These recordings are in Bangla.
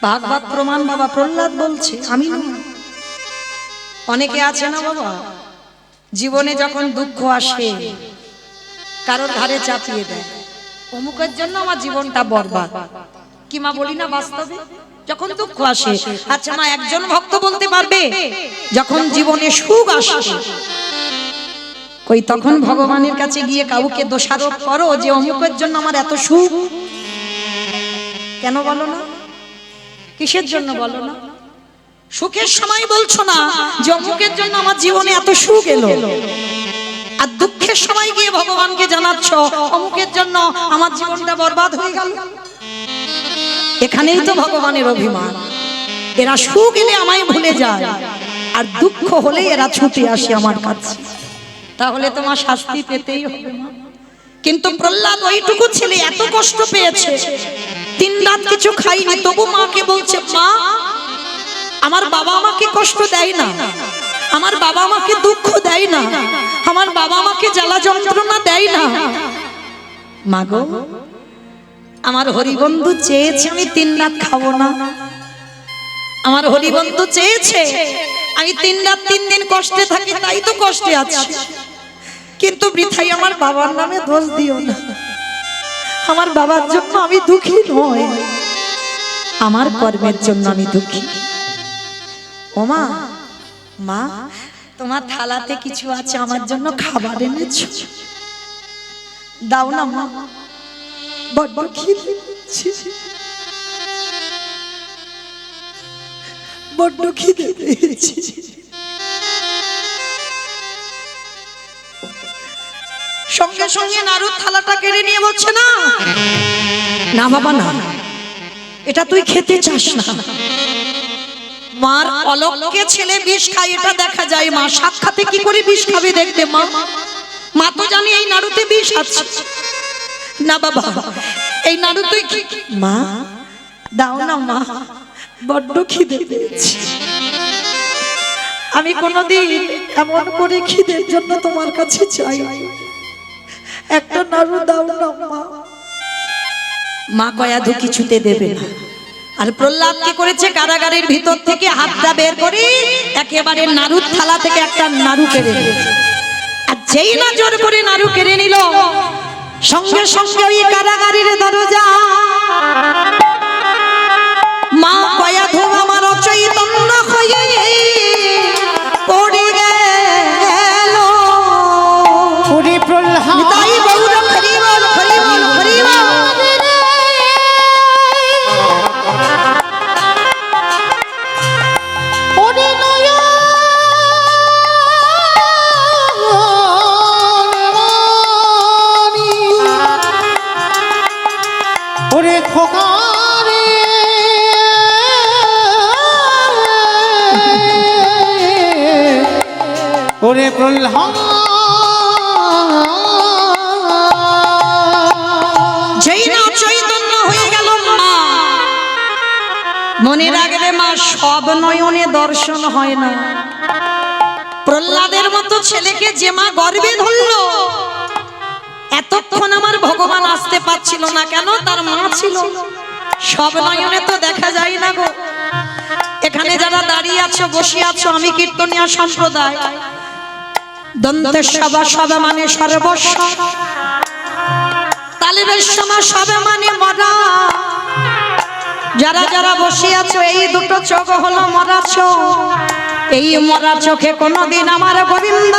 ভাগবত প্রমাণ বাবা প্রহ্লাদ বলছে, আমি অনেকে আছে না বাবা, জীবনে যখন দুঃখ আসে কারোর ঘাড়ে চাপিয়ে দেয়, অমুকের জন্য আমার জীবনটা বরবাদ। কি মা বলি না বাস্তবে? যখন দুঃখ আসে, আচ্ছা মা একজন ভক্ত বলতে পারবে যখন জীবনে সুখ আসে, কই তখন ভগবানের কাছে গিয়ে কাউকে দোষারোপ করো যে অমুকের জন্য আমার এত সুখ? কেন বলো না? কিসের জন্য বলো না? সুখের সময় বলছো না যে অমুকের জন্য আমার জীবনে এত সুখ এলো, আর দুঃখের সময় গিয়ে ভগবানকে জানাচ্ছ অমুকের জন্য আমার জীবনটা বরবাদ হয়ে গেল। এখানেই তো ভগবানের অভিমান। এরা সুখ এলে আমায় ভুলে যায়, আর দুঃখ হলে এরা ছুটে আসে আমার কাছে। তাহলে তোমার শাস্তি পেতেই হবে। কিন্তু প্রহ্লাদ ওইটুকু ছেলে এত কষ্ট পেয়েছে, 3 রাত কিছু খাইনি, তবু মাকে বলছে, মা আমার বাবা আমাকে কষ্ট দেয় না, আমার বাবা আমাকে দুঃখ দেয় না, আমার বাবা আমাকে জ্বালা যন্ত্রণা দেয় না। মা গো, আমার হরিবন্ধু চেয়েছে আমি 3 রাত খাবো না, আমার হরিবন্ধু চেয়েছে আমি 3 রাত 3 দিন কষ্টে থাকি, তাই তো কষ্টে আছি। কিন্তু বৃথাই আমার বাবার নামে দোষ দিও না, আমার বাবার জন্য আমি দুঃখী নই, আমার কর্মের জন্য আমি দুঃখী। ও মা, মা তোমার থালাতে কিছু আছে, আমার জন্য খাবার এনেছো, দাও না মা, বড্ড খিদে পেয়েছে, বড্ড খিদে পেয়েছে। সঙ্গে সঙ্গে নারদ থালাটা কেড়ে নিয়ে বলছে, না না বাবা না, এটা তুই খেতে চাস না। মার অলক্ষ্যে ছেলে বিষ খায় এটা দেখা যায়, মা সাক্ষাতে কি করে বিষ খাবে দেখতে? মা মা তো জানি এই নাড়ুতে বিষ আছে। না বাবা, এই নাড়ু তুই মা দাও না মা, বড্ড খিদে পেয়েছে, আমি কোনোদিন এমন করে খিদের জন্য তোমার কাছে চাই, একটা নাড়ু দাও না মা। মা কয়াধু কিছুতে দেবে না। আর প্রহ্লাদ কি করেছে? কারাগারের ভিতর থেকে হাতটা বের করে একেবারে নাড়ুর থালা থেকে একটা নাড়ু কেড়ে নিয়েছে। আর যেই না জোর করে নাড়ু কেড়ে নিল, সঙ্গে সঙ্গে ওই কারাগারের দরজা মা কয়াধু আমার অচৈতন্য হয়ে পড়ে গেল। ওরে প্রহ্লাদ, তাই বউর হরিবল হরিবল হরিবল। ওরে নয়ন মণি, ওরে খোকা রে, ওরে প্রহ্লাদ, যেই না চৈতন্য হয়ে গেল মা, মনে রাখবে মা, সব নয়নে দর্শন হয় না। প্রহ্লাদের মতো ছেলেকে যে মা গর্বে ধরলো, এতক্ষণ আমার ভগবান আসতে পারছিল না কেন? তার মা ছিল। সব নয়নে তো দেখা যায় না গো। এখানে যারা দাঁড়িয়ে আছো, বসে আছো, আমি কীর্তনিয়া সম্প্রদায়, দন্তের সভা সবে মানে সর্বস্ব, তালিবের সময় সবে মানে মরা। যারা যারা বসে আছো, এই দুটো চোখ হলো মরা চোখ, এই মরা চোখে কোনোদিন আমার গোবিন্দ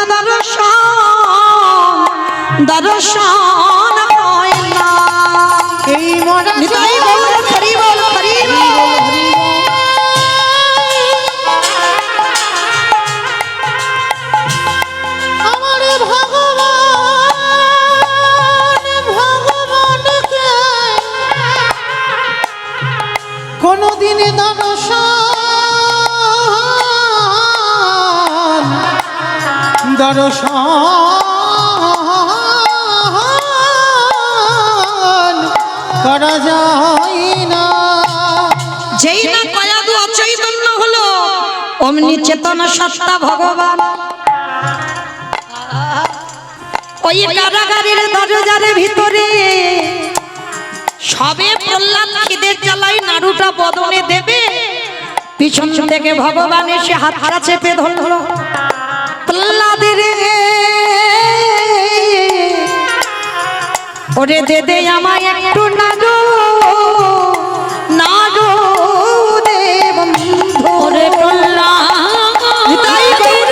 দর্শন হয় না। এই মরা নিতাই গৌর হরিবল হরিবল। আমার ভগবান, ভগবানকে কোনদিন দর্শন করা যায় না। যেই না কয়াধু অচৈতন্য হলো, অমনি চেতনা সত্তা ভগবান ওই কারাগারের দরজার ভিতরে সবে প্রহ্লাদ খিদে খিদের জ্বালাই নাড়ুটা বদনে দেবে, পিছন থেকে ভগবান এসে হাতটা চেপে ধরল, প্রহ্লাদ রে ওরে দে দে আমায় একটু নাড়ু, নাড়ু দে বন্ধু। ওরে প্রহ্লাদ নিতাই গৌর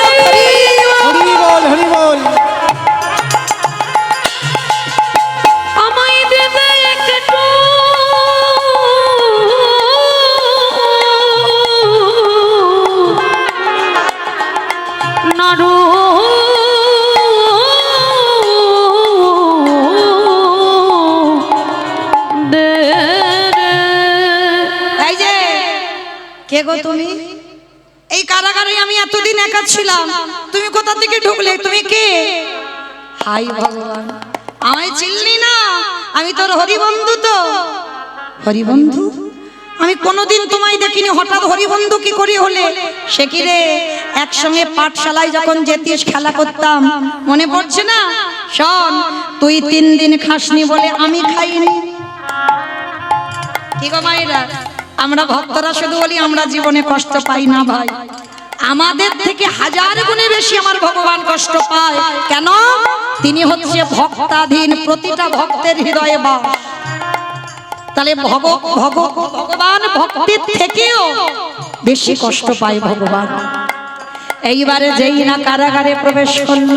হরি বল হরি বল। আমায় দে দে একটু নাড়ু দে রে। এই যে কে গো তুমি? এই কারাগারে আমি এতদিন একা ছিলাম, তুমি কোথা থেকে ঢুকলে? তুমি কে? হাই ভগবান, আমায় চিনলি না? আমি তোর হরিবন্ধু। তো হরিবন্ধু? আমি কোনোদিন তোমায় দেখিনি, হঠাৎ হরিবন্ধু কি করে হলে? সে কি রে, একসঙ্গে পাঠশালায় যখন যেতিস খেলা করতাম, মনে পড়ছে না? শোন, তুই 3 দিন খাসনি বলে আমি খাইনি। কি গো মায়েরা, আমরা ভক্তরা শুধু বলি আমরা জীবনে কষ্ট পাই না ভাই, আমাদের থেকে 1000 গুণে বেশি আমার ভগবান কষ্ট পায়। কেন? তিনি হচ্ছে ভক্তাধীন, প্রতিটা ভক্তের হৃদয়ে বাস। তাহলে ভগবান ভক্তির থেকেও বেশি কষ্ট পায় ভগবান। এইবারে যেই না কারাগারে প্রবেশ করল,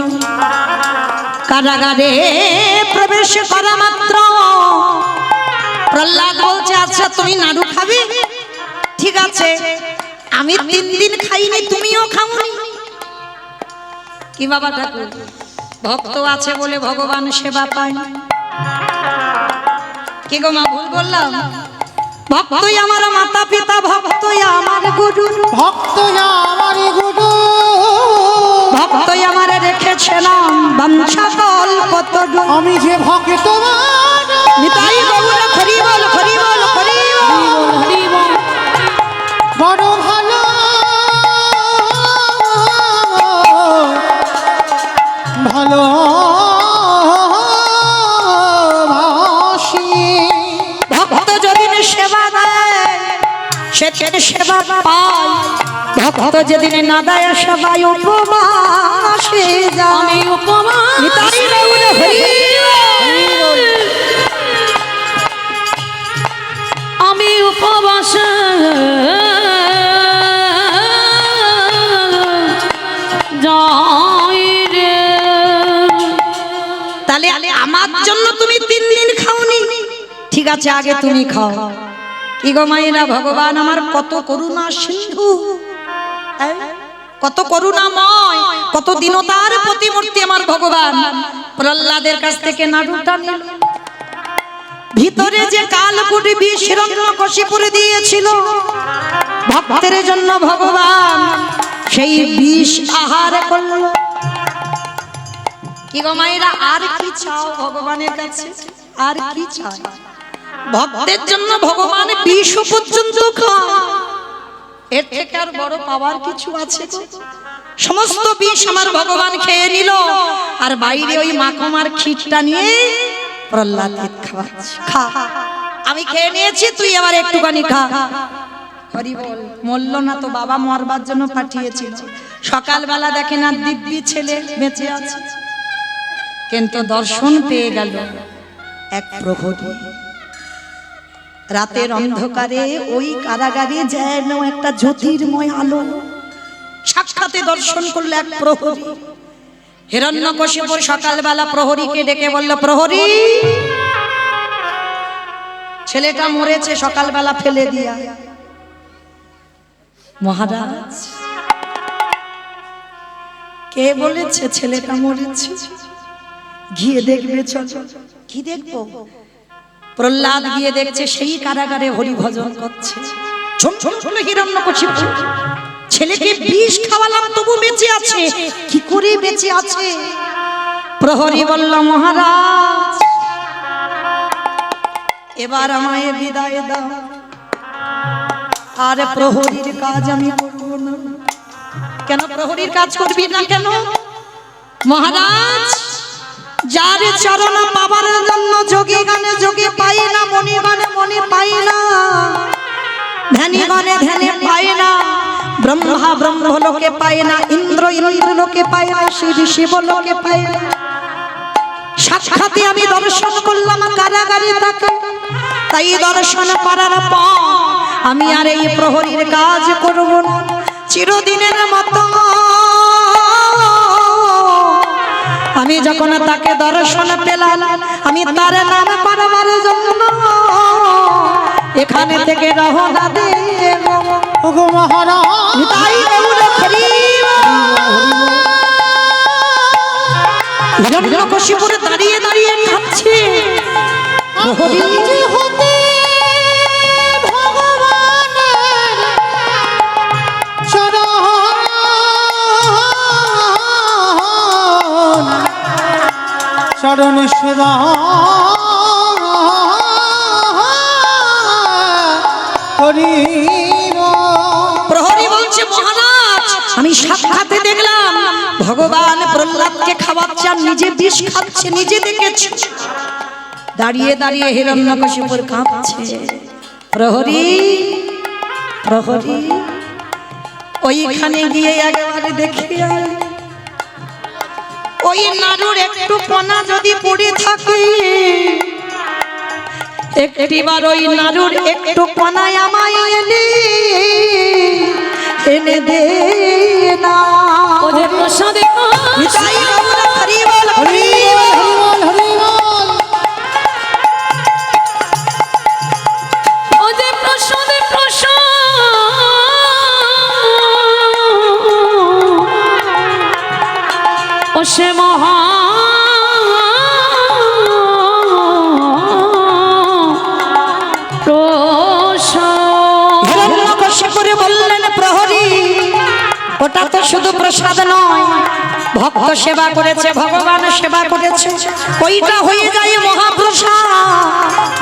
কারাগারে প্রবেশ করা মাত্র প্রহ্লাদ বলছে, আচ্ছা তুমি নাড়ু খাবে? ঠিক আছে, আমি 3 দিন খাইনি, তুমিও খাওনি। কি বাবা ঠাকুর, ভক্ত আছে বলে ভগবান সেবা পায়। কি গো মা, ভুল বললাম? ভক্তই আমার মাতা পিতা, ভক্তই আমার গুরু, ভক্তই আমার গুরু, ভক্তই আমার রেখেছে নাম বাঞ্ছা কল্পতরু। আমি যে ভক্ত নিতাই গৌর হরি বল, হরি বল, হরি বল, হরি বল। বড় ভালো ভালো ভাসি। ভক্ত যদি সেবা দেয় সে সেবা পায়, ভক্ত যেদিন না দেয় সেবায় উপবাসে যায়। আমি উপবাস, নিতাই গৌর হরি বল। আমি উপবাসে যাই রে। তাহলে আমার জন্য তুমি 3 দিন খাওনি, ঠিক আছে আগে তুমি খাও। কি গো মায়েরা, ভগবান আমার কত করুণা সিন্ধু, কত করুণাময়, কত দীনতার প্রতিমূর্তি আমার ভগবান। প্রহ্লাদের কাছ থেকে নাড়ুটা নিল, ভিতরে যে কালকুটি বিষ হিরণ্যকশিপুরে দিয়েছিল ভক্তের জন্য, ভগবান সেই বিষ আহার করল। কি গো মায়েরা, আর কি চাও ভগবানের কাছে? আর কি চাও? ভক্তের জন্য ভগবান বিষ পর্যন্ত খায়, এর থেকে আর বড় পাওয়ার কিছু আছে? সমস্ত বিষ আমার ভগবান খেয়ে নিল, আর বাইরে ওই মাখমার ক্ষীরটা নিয়ে প্রহ্লাদ খাওয়াচ্ছে। খা, আমি খেয়ে নিয়েছি, তুই আবার একটুখানি খা। হরি বল। মরল না তো, বাবা মরবার জন্য পাঠিয়েছিল। সকালবেলা দেখে না দিব্যি ছেলে বেঁচে আছে, কিন্তু দর্শন পেয়ে গেল এক প্রহরী। রাতের অন্ধকারে ওই কারাগারে যেন একটা জ্যোতির্ময় আলো, সাক্ষাতে দর্শন করলো এক প্রহরী। হিরণ্যকশিপুর সকালবেলা প্রহরীকে ডেকে বলল, প্রহরী, ছেলেটা মরেছে সকালবেলা ফেলে দিয়া। মহারাজ, কে বলেছে ছেলেটা মরেছে? গিয়ে দেখবে, চলো। কি দেখবো? প্রহ্লাদ গিয়ে দেখছে সেই কারাগারে হরি ভজন করছে। হিরণ্যকশিপু, ছেলেকে বিষ খাওয়ালাম তবু বেঁচে আছে, কি করে বেঁচে আছে? প্রহরী বলল, মহারাজ এবার আমায় বিদায় দাও, আর প্রহরীর কাজ আমি করব না। কেন প্রহরীর কাজ করবি না কেন? মহারাজ যার চরণ পাবার জন্য যোগী গানে যোগী পাই না, মনি গানে মনি পাই না, ধ্যানী গানে ধ্যানে পাই না, ব্রহ্মা ব্রহ্মলোকে পাই না, ইন্দ্র ইন্দ্রলোকে পাই না, শিব শিবলোকে পাই না। সাক্ষাতে আমি দর্শন করলাম কারাগারে তাকে, তাই দর্শন করার পর আমি আর এই প্রহরীর কাজ করব না, চিরদিনের মতো আমি যখন তাকে দর্শন পেলাম আমি তার নাম করবার জন্য এখানে থেকে রওনা দেব। ওগো মহারাজ তাই গৌর হরিব হিরণ্যকশিপুরে দাঁড়িয়ে দাঁড়িয়ে কাঁদছে। যে হতে ভগবানের চরণ সেবা করিব। প্রহরী বলছে মহারাজ আমি সাক্ষাতে দেখলাম ভগবান প্রহ্লাদকে খাওয়াচ্ছে আর নিজে বিষ খাচ্ছে, নিজে দেখেছি। দাঁড়িয়ে দাঁড়িয়ে হিরণ্যকশিপুর কাঁপছে। প্রহরী প্রহরী ওইখানে গিয়ে একবারে দেখে আয়, ওই নাড়ুর একটু কণা যদি পড়ে থাকে একটিবার ওই নাড়ুর একটু কণায় আমায় এনে দে না। ওদের প্রসাদে নিতাই গৌর হরি বল হরি বল। ওদের প্রসাদে প্রসাদ ও সে মহা হিরণ্যকশিপুরে বললেন প্রহরী ওটা তো শুধু প্রসাদ নয়, ভক্ত সেবা করেছে, ভগবান সেবা করেছে, ওইটা হয়ে যায় মহাপ্রসাদ।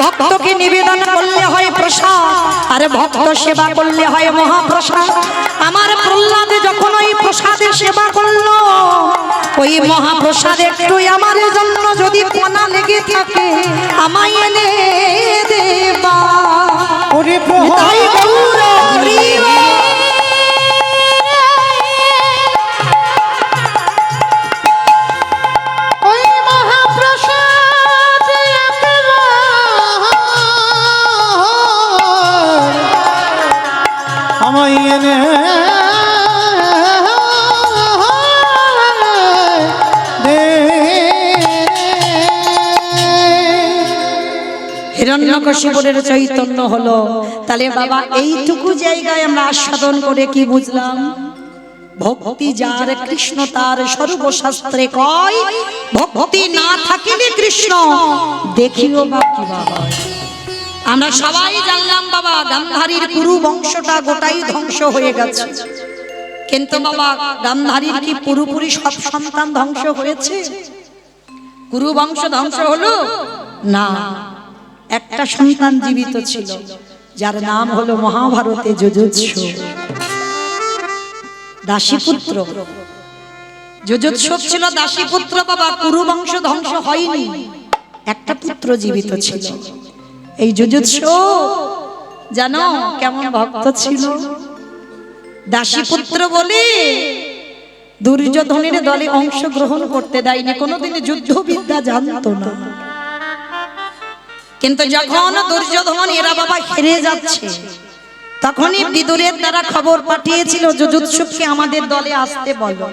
ভক্তকে নিবেদন করলে হয় প্রসাদ, আর ভক্ত সেবা করলে হয় মহাপ্রসাদ। আমার প্রহ্লাদ যখন ওই প্রসাদে সেবা করলো, ওই মহাপ্রসাদ একটু আমার জন্য যদি কণা লেগে থাকে আমায় এনে দেবা। ওরে তাই গৌর হরি বল। ওই মহাপ্রসাদ আমায় এনে দে। হিরণ্যকশিপুরের চৈতন্য হলো। তাহলে বাবা এইটুকু জায়গায় আমরা আস্বাদন করে কি বুঝলাম? ভক্তি যার কৃষ্ণ তার সর্বশাস্ত্রে কয়, ভক্তি না থাকিলে কৃষ্ণ দেখিও বা কিবা হয়। আমরা সবাই জানলাম বাবা গান্ধারীর কুরু বংশটা গোটাই ধ্বংস হয়ে গেছে, কিন্তু বাবা গান্ধারীর কি পুরোপুরি সব সন্তান ধ্বংস হয়েছে? কুরু বংশ ধ্বংস হলো না, একটা সন্তান জীবিত ছিল যার নাম হলো মহাভারতে যুযুৎসু, দাসীপুত্র। যুযুৎসু ছিল দাসীপুত্র বাবা, কুরু বংশ ধ্বংস হয়নি, একটা পুত্র জীবিত ছিল। এই যুযুৎসু জানো কেমন ভক্ত ছিল? দাসীপুত্র বলে দুর্যোধনের দলে অংশগ্রহণ করতে দেয়নি, কোনোদিন যুদ্ধবিদ্যা জানতো না। কিন্তু যখন দুর্যোধন এরা বাবা হেরে যাচ্ছে, তখনই বিদুরের দ্বারা খবর পাঠিয়েছিল যুযুৎসুকে আমাদের দলে আসতে বলো।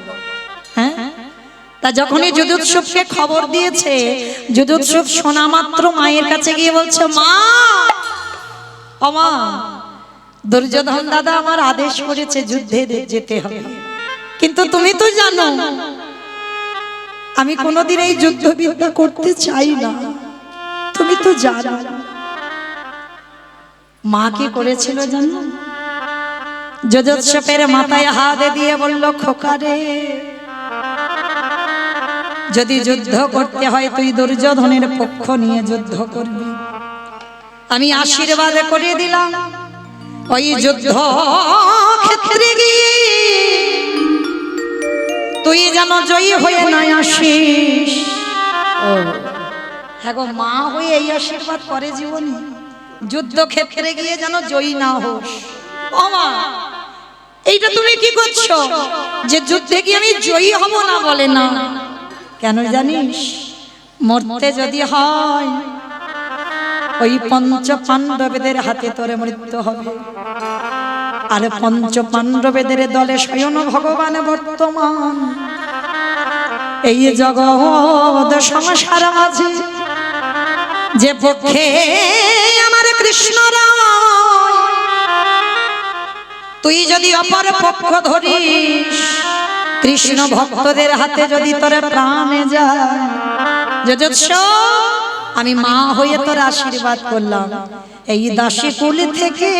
হ্যাঁ, তা যখনই যুযুৎসুকে খবর দিয়েছে, যুযুৎসু শোনা মাত্র মায়ের কাছে গিয়ে বলছে, মা ও মা, দুর্যোধন দাদা আমার আদেশ করেছে যুদ্ধে যেতে হবে, কিন্তু তুমি তো জানো আমি কোনোদিন এই যুদ্ধবিদ্যা করতে চাই না, তুমি তো জানো। মা কি করেছিল জানো? যুযুৎসুর মাথায় হাত দিয়ে বলল, খোকা রে, যদি যুদ্ধ করতে হয় তুই দুর্যোধনের পক্ষ নিয়ে যুদ্ধ করবি, আমি আশীর্বাদ করে দিলাম ওই যুদ্ধ ক্ষেত্রে গিয়ে তুই যেন জয়ী হয়ে না আসিস। ও হ্যাঁ গো, মা হয়ে এই আশীর্বাদ করে জীবনে, যুদ্ধ ক্ষেত্রে গিয়ে যেন জয়ী না হোস। ও মা, এইটা তুমি কি করছো যে যুদ্ধে গিয়ে আমি জয়ী হব না? বলে না, কেন জানিস? মরতে যদি হয় ওই পঞ্চ পাণ্ডবেদের হাতে তোর মৃত্যু হবে। আর পঞ্চ পাণ্ডবেদের দলে স্বয়ং ভগবান বর্তমান। এই জগৎ সংসার মাঝে যে পক্ষে আমার কৃষ্ণ রায়, তুই যদি অপর পক্ষ ধরিস, কৃষ্ণ ভক্তদের হাতে যদি তোর প্রাণে যায়, যজস্ব আমি মা হয়ে তোর আশীর্বাদ করলাম, এই দাসী কুল থেকে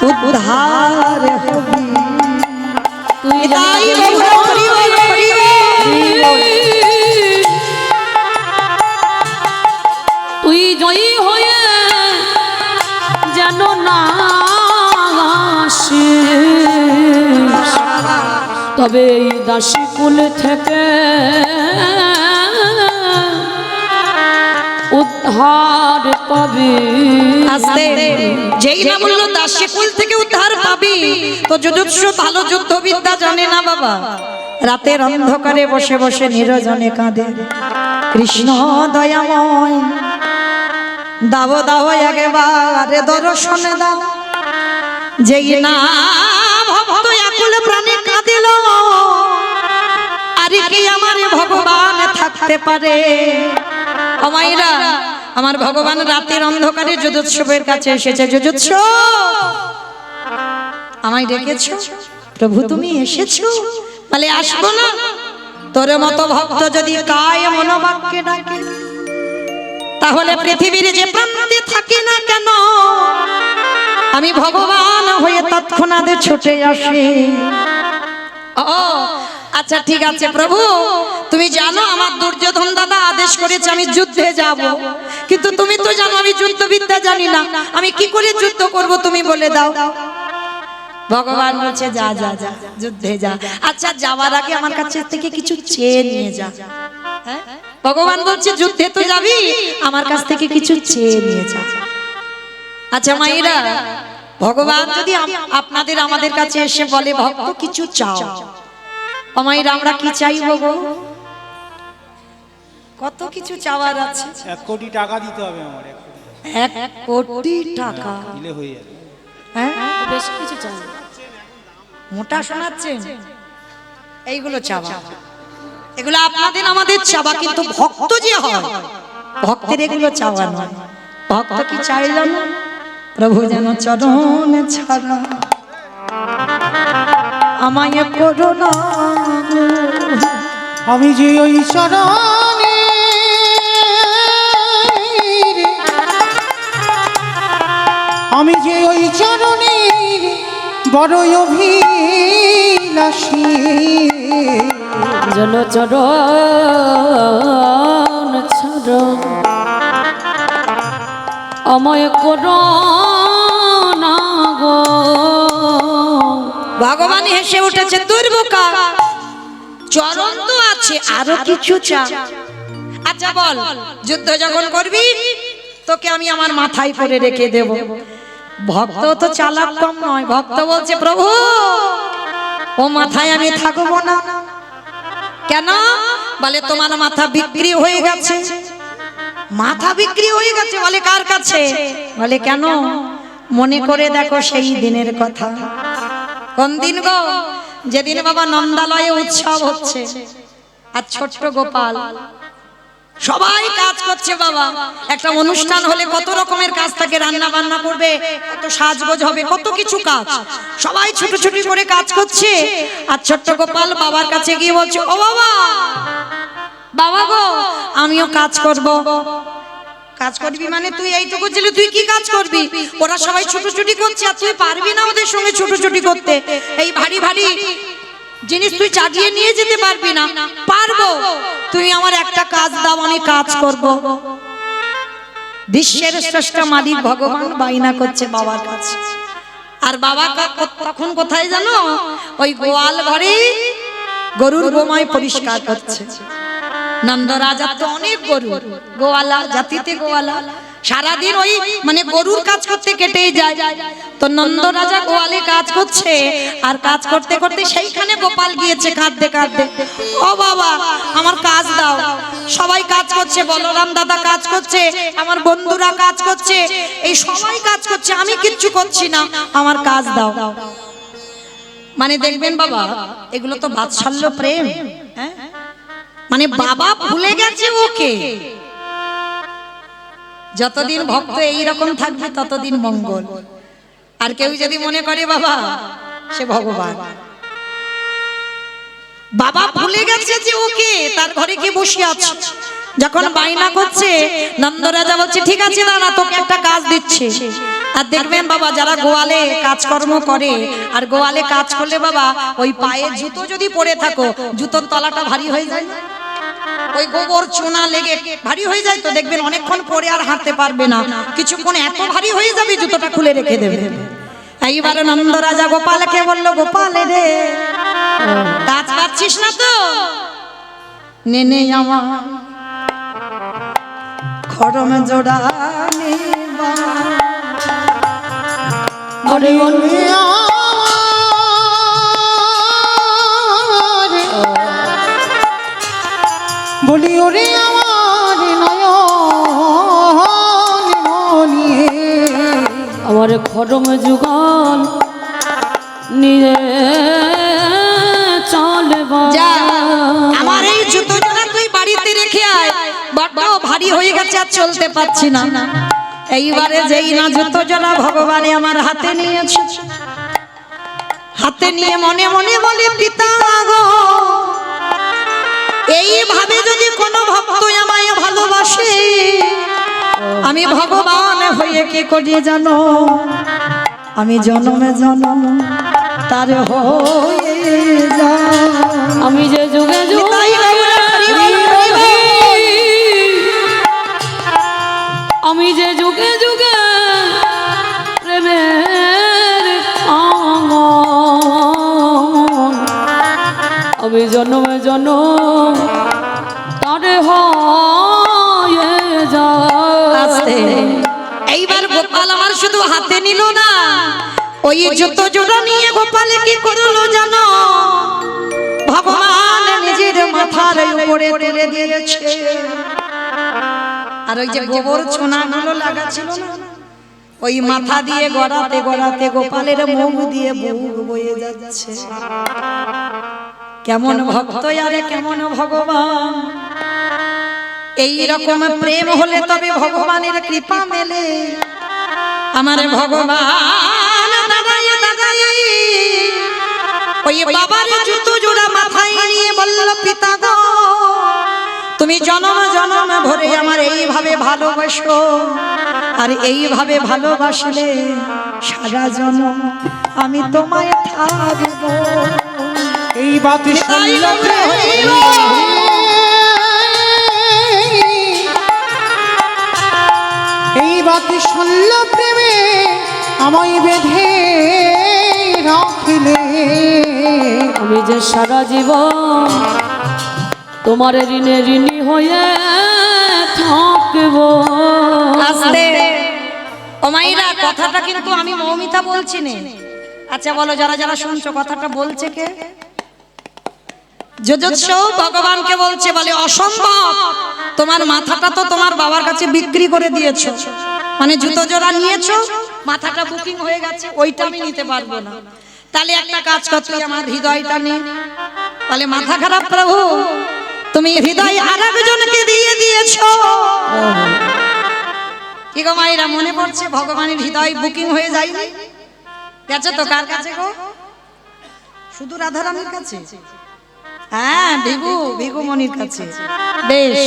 উদ্ধার হবি। তুই তাই বলো, হরি বল, হরি বল। তুই জয়ী হয়ে যেন না আসিস, তবে এই দাসী কুল থেকে উদ্ধার পাবি। আস্তে, যেই না বললো দাসী কুল থেকে উদ্ধার পাবি, তো যুযুৎস ভালো যুদ্ধবিদ্যা জানে না বাবা। রাতের অন্ধকারে বসে বসে নিরজনে কাঁদে, কৃষ্ণ দয়াময় দাও দাও একেবারে দর্শনে দাও। যেই না ভক্ত আকুল প্রাণে কাঁদিল, আর কি আমার ভগবান থাকতে পারে? ও মায়েরা, আমার ভগবান রাতের অন্ধকারে যুযুৎসবের কাছে এসেছে। যুযুৎস, আমায় ডেকেছো? প্রভু তুমি এসেছো? বলে আসবো না? তোর মতো ভক্ত যদি কায় মনোবাক্যে ডাকে, তাহলে পৃথিবীর যে প্রান্তে থাকি না কেন, আমি ভগবান হয়ে তৎক্ষণাৎ ছুটে আসি। ও আচ্ছা, ঠিক আছে প্রভু, তুমি জানো আমার দুর্যোধন দাদা আদেশ করেছে আমি যুদ্ধে যাব, কিন্তু তুমি তো জানো আমি যুদ্ধবিদ্যা জানি না, আমি কি করে যুদ্ধ করব তুমি বলে দাও। ভগবান বলছে যা যা যা, যুদ্ধে যা। আচ্ছা, যাওয়ার আগে আমার কাছে থেকে কিছু চেয়ে নিয়ে যা। হ্যাঁ, ভগবান বলছে যুদ্ধে তো যাবি, আমার কাছ থেকে কিছু চেয়ে নিয়ে যা। আচ্ছা মায়েরা, ভগবান যদি আপনাদের আমাদের কাছে এসে বলে ভক্ত কিছু চাও, মায়েরা আমরা কি চাইব গো? কত কিছু চাওয়ার আছে। 1 কোটি টাকা দিতে হবে আমার, 1 কোটি টাকা দিলে হয়ে যাবে। হ্যাঁ, বেশ কিছু চাই। মোটা শোনাচ্ছেন? এইগুলো চাওয়া, এগুলো আপনাদের আমাদের চাওয়া, কিন্তু ভক্ত যে হয়, ভক্তের এগুলো চাওয়া নয়। ভক্ত কি চাই জানো? প্রভু যেন চরণ ছাড়া আমায় করো না, আমি যে ওই চরণে আমি যে ওই চরণে বড় অভিলাষী, যেন চরণ ছাড় আমায় করো না গো। ভগবান হেসে উঠেছে, দুর্বোকা, চরণ তো আছে, আরো কিছু চা। আচ্ছা বল, যুদ্ধ যখন করবি তোকে আমি আমার মাথায় করে রেখে দেব। ভক্ত তো চালাক কম নয়, ভক্ত বলছে প্রভু ও মাথায় আমি থাকবো না। কেন? বলে তোমার মাথা বিক্রি হয়ে গেছে। মাথা বিক্রি হয়ে গেছে? বলে কার কাছে? বলে কেন? মনে করে দেখো সেই দিনের কথা। কোন দিন গো? যেদিন বাবা নন্দালয়ে উৎসব হচ্ছে, আর ছোট্ট গোপাল সবাই কাজ করছে বাবা। একটা অনুষ্ঠান হলে কত রকমের কাজ থাকে, রান্না বান্না করবে, কত সাজগোজ হবে, কত কিছু কাজ, সবাই ছুটোছুটি করে কাজ করছে। আর ছোট্ট গোপাল বাবার কাছে গিয়ে বলছে, ও বাবা, বাবা গো আমিও কাজ করব। কাজ করবি মানে তুই এইটুকু ছেলে, তুই কি কাজ করবি? ওরা সবাই ছুটোছুটি করছে আর তুই পারবি না ওদের সঙ্গে ছুটোছুটি করতে? এই ভারী ভারী জিনিস তুই চাগিয়ে নিয়ে যেতে পারবি না? পারবো। তুমি আমার একটা কাজ দাও, আমি কাজ করব। বিশ্বের শ্রেষ্ঠ মালিক ভগবান বাইনা করছে বাবার কাছে। আর বাবা তখন কোথায় জানো? ওই গোয়াল ঘরে গরুর গোময় পরিষ্কার করছে। নন্দ রাজা তো অনেক গরু, গোয়ালা জাতিতে গোয়ালা, সারাদিন ওই মানে গরুর কাজ করতে কেটেই যায়। তো নন্দ রাজা গোয়ালে কাজ করছে, আর কাজ করতে করতে সেইখানে গোপাল গিয়েছে কাঁদতে কাঁদতে, ও বাবা আমার কাজ দাও। সবাই কাজ করছে, বলরাম দাদা কাজ করছে, আমার বন্ধুরা কাজ করছে, এই সবাই কাজ করছে, আমি কিচ্ছু করছি না, আমার কাজ দাও। মানে দেখবেন বাবা, এগুলো তো বাৎসল্য প্রেম, হ্যাঁ? মানে বাবা ভুলে গেছে ওকে। যতদিন ভক্ত এইরকম থাকবে ততদিন মঙ্গল। আর কেউ যদি মনে করে বাবা সে ভগবান, বাবা ভুলে গেছে যে ওকে, তার ঘরে কি বসে আছে, যখন বায়না করছে নন্দ রাজা বলছে ঠিক আছে দাঁড়া তোকে একটা কাজ দিচ্ছে। আর দেখবেন বাবা যারা গোয়ালে কাজকর্ম করে, আর গোয়ালে কাজ করলে বাবা ওই পায়ে জুতো যদি পরে থাকো, জুতোর তলাটা ভারী হয়ে যায়, ওই গোবর চুনা লেগে ভারী হয়ে যায়, তো দেখবেন অনেকক্ষণ পরে আর হাঁটতে পারবে না, কিছুক্ষণ এত ভারী হয়ে যাবে জুতোটা খুলে রেখে দেবে। এইবারে নন্দ রাজা গোপালকে বলল, গোপাল রে কাজ পাচ্ছিস না তো, নে নে আমার খড়ম জোড়া নেবা। বলে বলে বলি ওরে আমার নয়ন নিয়ে আমার খড়ম যুগল নিয়ে চলে যা, আমার এই জুতো জোড়া তুই বাড়িতে রেখে আয়, বড্ড ভারী হয়ে গেছে আর চলতে পারছি না। এইবারে যেই না জুতো জোড়া ভগবানে আমার হাতে নিয়েছে, হাতে নিয়ে মনে মনে বলে পিতা গো, এইভাবে যদি কোনো ভক্ত আমায় ভালোবাসে, আমি ভগবান হয়ে কি করি জানো, আমি জনমে জনম তার হয়ে যা। আমি যে যুগে যুগে আমি যে যুগে যুগে প্রেমের আঙন, আমি জন্মে জন্ম তারে হয়ে যা। এইবার গোপাল আমার শুধু হাতে নিল না, ওই জুতো জোড়া নিয়ে গোপালে কি করলো জানো, ভগবান নিজের মাথার উপরে তুলে দিয়েছে। আর ওই যে গোবর চুনা গুলো লাগা ছিল না, ওই মাথা দিয়ে গড়াতে গড়াতে গোপালের মুখ দিয়ে বুক বয়ে যাচ্ছে। কেমন ভক্ত আরে কেমন ভগবান, এই রকম প্রেম হলে তবে ভগবানের কৃপা মেলে। আমার ভগবান দাদাই দাদাই ওই বাবার জুতো জোড়া মাথায় নিয়ে বলল, পিতা গো তুমি জনম জনম ভরে আমার এইভাবে ভালোবাসো, আর এইভাবে ভালোবাসলে সারা জনম আমি তোমায় থাকবো। এই বাতি এই বাতি শুনল প্রেমে আমায় বেঁধে রাখিলে, আমি যে সারা জীবন তোমার ঋণে ঋণী হয়ে থাকবো। আস্তে ও মাইরা, কথাটা কিন্তু আমি মৌমিতা বলছি না। আচ্ছা বলো যারা যারা শুনছো কথাটা বলছে কে? যজস্ব ভগবানকে বলছে, বলে অসম্ভব, তোমার মাথাটা তো তোমার বাবার কাছে বিক্রি করে দিয়েছো, মানে জুতো জোড়া নিয়েছো, মাথাটা বুকিং হয়ে গেছে, ওইটা আমি নিতে পারবো না। তাহলে একটা কাজ করছো, আমার হৃদয়টা নে। বলে মাথা খারাপ প্রভু, তুমি হৃদয় আরেকজনকে দিয়ে দিয়েছো। কি গো মায়েরা মনে পড়ছে ভগবানের হৃদয় বুকিং হয়ে যায় গেছে তো কার কাছে গো? শুধু রাধারানীর কাছে? হ্যাঁ, ভিগু মনির কাছে। বেশ,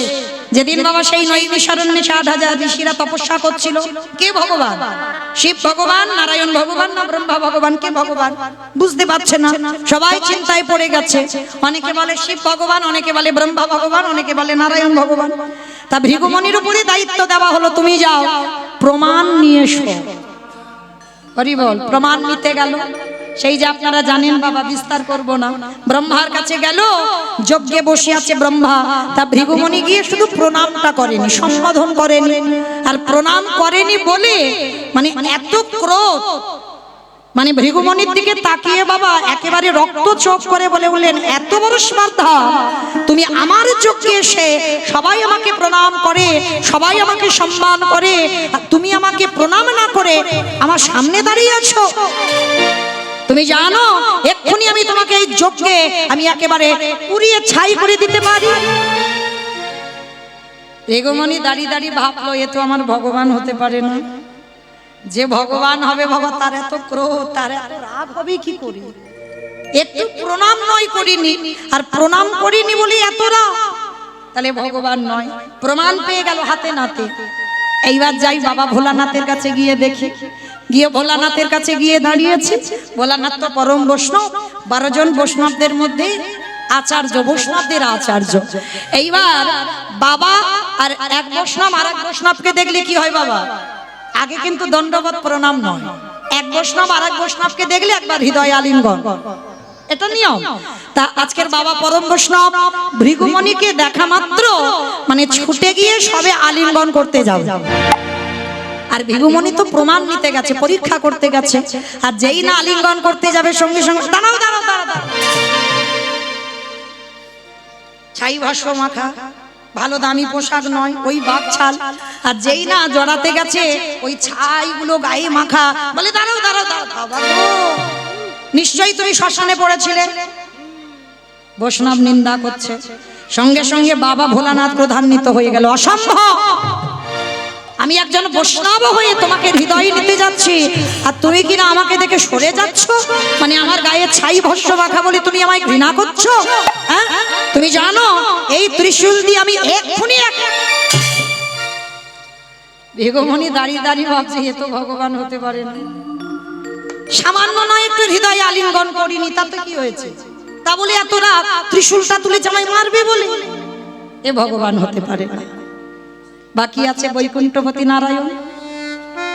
যেদিন বাবা সেই নৈমিষারণ্যে 60,000 ঋষিরা তপস্যা করছিল, কে ভগবান? শিব ভগবান, নারায়ণ ভগবান না ব্রহ্মা ভগবান? কে ভগবান বুঝতে পারছে না, সবাই চিন্তায় পড়ে গেছে। অনেকে বলে শিব ভগবান, অনেকে বলে ব্রহ্মা ভগবান, অনেকে বলে নারায়ণ ভগবান। তা ভিগু মনির উপরে দায়িত্ব দেওয়া হলো, তুমি যাও প্রমাণ নিয়ে এসো। হরি বল। প্রমাণ নিতে গেল, সেই যে আপনারা জানেন বাবা, বিস্তার করব না। ব্রহ্মার কাছে গেল, যজ্ঞে বসে আছে ব্রহ্মা, তা ভৃগুমণি গিয়ে শুধু প্রণামটা করেনি, সম্বোধন করেনি। আর প্রণাম করেনি বলে মানে এত ক্রোধ, মানে ভৃগুমণির দিকে তাকিয়ে বাবা একেবারে রক্ত চোখ করে বলে বললেন, এত বড় স্পর্ধা, তুমি আমার যজ্ঞে এসে সবাই আমাকে প্রণাম করে, সবাই আমাকে সম্মান করে, আর তুমি আমাকে প্রণাম না করে আমার সামনে দাঁড়িয়ে আছো। তুমি জানো এক্ষুনি আমি তোমাকে এই যজ্ঞে আমি একেবারে পুড়িয়ে ছাই করে দিতে পারি। ভৃগুমণি দাঁড়িয়ে দাঁড়িয়ে ভাবলো, এ তো আমার ভগবান হতে পারে না। যে ভগবান হবে বাবা, তার এত ক্রোধ, তার এত রাগ হবে কি করি? একটু প্রণাম নয় করিনি, আর প্রণাম করিনি বলি এত রাগ, তাহলে ভগবান নয়। প্রমাণ পেয়ে গেল হাতে নাতে। এইবার যাই বাবা ভোলানাথের কাছে গিয়ে দেখি, গিয়ে ভোলানাথের কাছে গিয়ে দাঁড়িয়েছে। ভোলানাথ তো পরম বৈষ্ণব, 12 জন বৈষ্ণবদের মধ্যে আচার্য, বৈষ্ণবদের আচার্য। এইবার বাবা আর এক বৈষ্ণব আর এক বৈষ্ণবকে দেখলে কি হয় বাবা? আগে কিন্তু দণ্ডবত প্রণাম নয়, এক বৈষ্ণব আর এক বৈষ্ণবকে দেখলে একবার হৃদয় আলিঙ্গন, এটা নিয়ম। তা আজকের বাবা পরম বৈষ্ণব ভৃগুমণিকে দেখা মাত্র মানে ছুটে গিয়ে সবে আলিঙ্গন করতে যাবে। আর ভৃগুমণি তো প্রমাণ নিতে গেছে, পরীক্ষা করতে গেছে, আর যেই না আলিঙ্গন করতে যাবে সঙ্গে সঙ্গে দাঁড়াও দাঁড়াও দাঁড়াও, ছাই ভস্ম মাখা, ভালো দামি পোশাক নয়, ওই বাঘ ছাল, আর যেই না জড়াতে গেছে ওই ছাইগুলো গায়ে মাখা, বলে দাঁড়াও দাঁড়াও দাঁড়াও, নিশ্চয়ই তুমি শ্মশানে পড়েছিলে। বৈষ্ণব নিন্দা করছে, সঙ্গে সঙ্গে বাবা ভোলানাথ ক্রোধান্বিত হয়ে গেল, অসম্ভব, আমি একজন বৈষ্ণব হয়ে তোমাকে হৃদয়ে নিতে যাচ্ছি, আর তুমি কিনা আমাকে দেখে সরে যাচ্ছ, মানে আমার গায়ে ছাই ভস্ম মাখা বলে তুমি আমায় ঘৃণা করছো? হ্যাঁ, তুমি জানো এই ত্রিশূল দিয়ে আমি এক্ষুনি ভৃগুমণি দাঁড়িয়ে দাঁড়িয়ে ভাবছে, এ তো ভগবান হতে পারে না। সামান্য নয় একটু হৃদয়ে আলিঙ্গন করিনি, তাতে কি হয়েছে? তা বলে এত রাগ, ত্রিশূলটা তুলে আমায় মারবে বলে? এ ভগবান হতে পারে না। বাকি আছে বৈকুণ্ঠপতি নারায়ণ,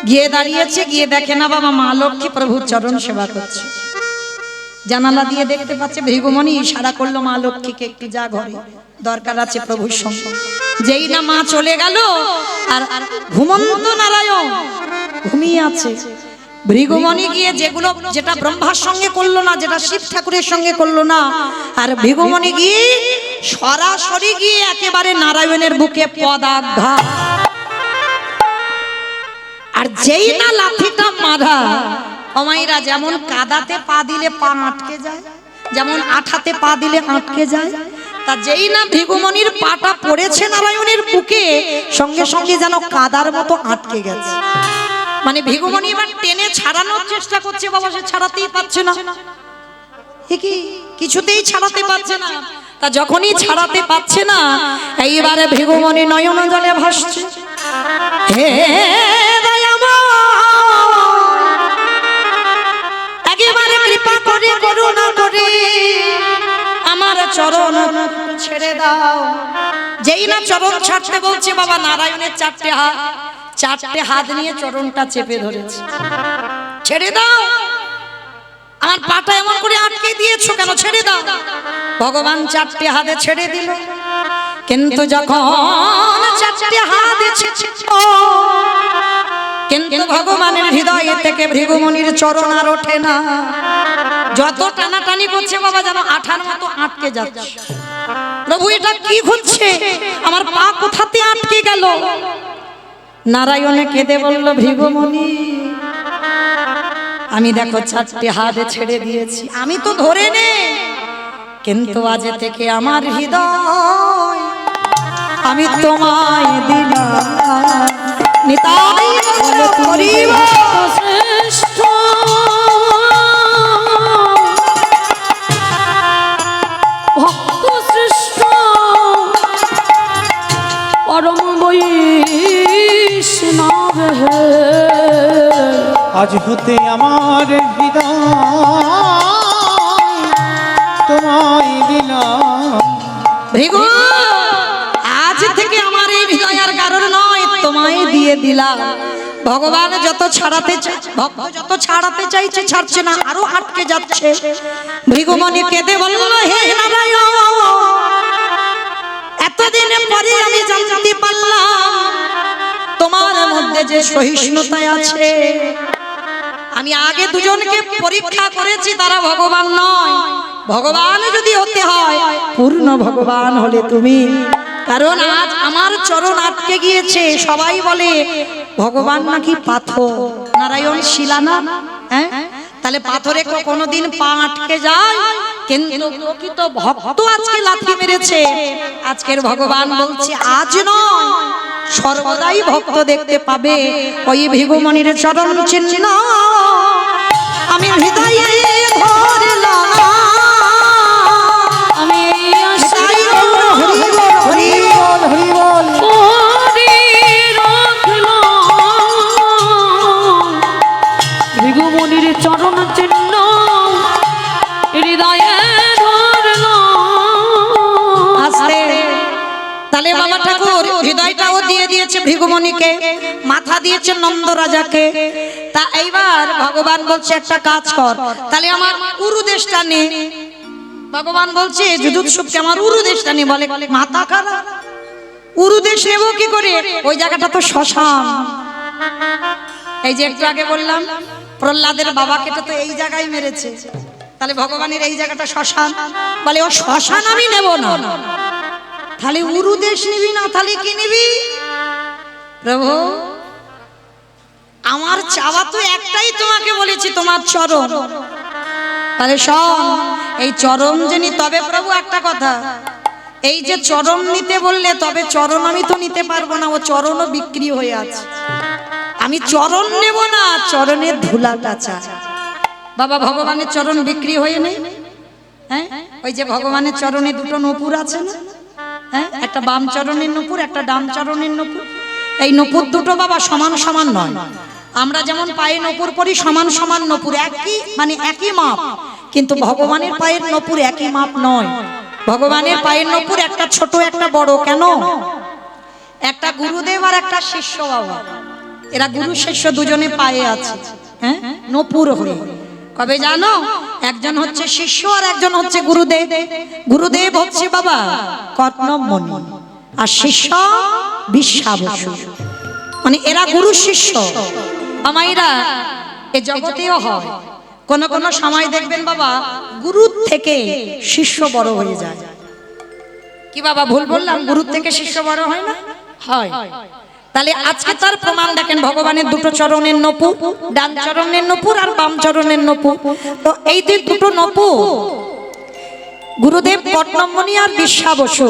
গিয়ে দাঁড়িয়েছে, গিয়ে দেখে না বাবা মা লক্ষ্মী প্রভুর চরণ সেবা করছে। জানালা দিয়ে দেখতে পাচ্ছে ভৃগুমণি ইশারা করলো মা লক্ষ্মীকে, একটু যা ঘরে, দরকার আছে প্রভুর সঙ্গে। যেই না মা চলে গেল, আর ঘুমন্ত নারায়ণ ঘুমিয়ে আছে। ভৃগুমণি গিয়ে যেটা ব্রহ্মার সঙ্গে করলো না, যেটা শিব ঠাকুরের সঙ্গে করলো না, আর ভৃগুমণি গিয়ে সরাসরি গিয়ে একেবারে নারায়ণের বুকে পদাঘাত। আর যেই না লাঠিটা মারা, অমাইরা যেমন কাদাতে পা দিলে পা আটকে যায়, যেমন আঠাতে পা দিলে আটকে যায়, তা যেই না ভৃগুমণির পাটা পড়েছে নারায়ণের বুকে, সঙ্গে সঙ্গে যেন কাদার মতো আটকে গেছে। মানে ভৃগুমণি এবার টেনে ছাড়ানোর চেষ্টা করছে বাবা, সে ছাড়াতেই পারছে না, কিছুতেই ছাড়াতে পারছে না। তা যখনই ছাড়াতে পারছে না, এইবারে ভৃগুমণি নয়ন জলে ভাসছে, হে দয়াময়, একেবারে কৃপা করে করুণা করে আমার চরণ ছেড়ে দাও। যেই না চরণ ছাড়তে বলছে বাবা, নারায়ণের চারটে হাত নিয়ে চরণটা চেপে ধরেছে, ছেড়ে দাও, আমার পাটা এমন করে আটকে দিয়েছো কেন, ছেড়ে দাও। ভগবান চারটে হাতে ছেড়ে দিল, কিন্তু যখন চারটে হাতে কিন্তু ভগবানের হৃদয়ে থেকে ভৃগুমণির চরণ আর ওঠে না। যত টানাটানি করছে বাবা যেন আঠার মতো আটকে যাচ্ছে। প্রভু এটা কি হচ্ছে, আমার পা কোথাতে আটকে গেল? নারায়ণে কেঁদে বলল, ভৃগুমণি আমি দেখো চারটে হাতে ছেড়ে দিয়েছি, আমি তো ধরে নে, কিন্তু আজ থেকে আমার হৃদয় আমি তোমায় দিলাম। নিতাই করিব শ্রেষ্ঠ ভক্ত শ্রেষ্ঠ পরম বৈষ্ণব হে, আজ হতে আমার হৃদয় তোমায় দিলাম। ভৃগু আজ থেকে আমার এই হৃদয় আর কারণ নয়, তোমায় দিয়ে দিলাম। ভগবান যত ছাড়াতে ভক্ত যত ছাড়াতে চাইছে ছাড়ছে না, আরো আটকে যাচ্ছে। ভৃগুমণি কেঁদে বলল, হে নারায়ণ, এতদিনে পরে আমি জানতে পারলাম তোমার মধ্যে যে সহিষ্ণুতা আছে। আমি আগে দুজনকে পরীক্ষা করেছি, তারা ভগবান নয়। ভগবান যদি হতে হয়, পূর্ণ ভগবান হলে তুমি। কারণ আজ আমার চরণ আটকে গিয়েছে। সবাই বলে ভগবান নাকি পাথর, নারায়ণ শিলা না, হ্যাঁ? তাহলে পাথরে কোনোদিন পা আটকে যায়, কিন্তু প্রকৃত ভক্ত আজকে লাথি মেরেছে। আজকের ভগবান বলছে আজ নয়, সর্বদাই ভক্ত দেখতে পাবে। ওই ভৃগুমণির চরণ চিহ্ন আমি হৃদয়ে ধরলাম, আমি হৃদয়ে হরি বল, হরি বল, হরি বল। ভৃগুমণির চরণ চিহ্ন হৃদয়ে আস্তে তাহলে বাবা ঠাকুর হৃদয়টাও দিয়ে দিয়েছে ভৃগুমণিকে, মাথা দিয়েছে নন্দ রাজাকে। তা এইবার ভগবান বলছে একটা কাজ কর, তাহলে আমার উরুদেশটা নে। ভগবান বলছে যুযুৎসুকে আমার উরুদেশটা নে। বলে মাথা খারাপ, উরুদেশ নেবো কি করে? ওই জায়গাটা তো শ্মশান। এই যে একটু আগে বললাম প্রহ্লাদের বাবাকে তো এই জায়গায় মেরেছে, তাহলে ভগবানের এই জায়গাটা শ্মশান। বলে ও শ্মশান আমি নেব না। তাহলে উরুদেশ নিবি না, তাহলে কি নিবি? প্রভু আমার চাওয়া তো একটাই, তোমাকে বলেছি তোমার চরণ। তাহলে শোন, এই চরণ যিনি, তবে প্রভু একটা কথা, এই যে চরণ নিতে বললে, তবে চরণ আমি তো নিতে পারবো না, ও চরণও বিক্রি হয়ে আছে। আমি চরণ নেব না, চরণের ধুলাটা চাই। বাবা ভগবানের চরণ বিক্রি হয়ে নেই, হ্যাঁ? ওই যে ভগবানের চরণে দুটো নূপুর আছে না, হ্যাঁ? একটা বাম চরণের নূপুর, একটা ডান চরণের নূপুর। এই নূপুর দুটো বাবা সমান সমান নয়। আমরা যেমন পায়ে নূপুর পরি, সমান সমান নূপুর, একই মানে একই মাপ, কিন্তু ভগবানের পায়ের নূপুর একই মাপ নয়। ভগবানের পায়ের নূপুর একটা ছোট একটা বড়। কেন? একটা গুরুদেব আর একটা শিষ্য বাবা, এরা গুরু শিষ্য দুজনে পায়ে আছে, হ্যাঁ, নূপুর হয়ে। কবে জানো? একজন হচ্ছে শিষ্য আর একজন হচ্ছে গুরুদেব। গুরুদেব হচ্ছে বাবা কর্ণমণি আর শিষ্য বিশ্বাবসু। মানে এরা গুরু শিষ্য। আমাইরা এ জগতেও হয়, কোন কোন সময় দেখবেন বাবা গুরু থেকে শিষ্য বড় হয়ে যায়। কি বাবা ভুল বললাম? গুরু থেকে শিষ্য বড় হয় না? হয়। তাহলে আজকে তার প্রমাণ দেখেন, ভগবানের দুটো চরণের নূপুর, ডান চরণের নূপুর আর বাম চরণের নূপুর। তো এই দুটো নূপুর গুরুদেব কর্ণমণি আর বিশ্বাবসু।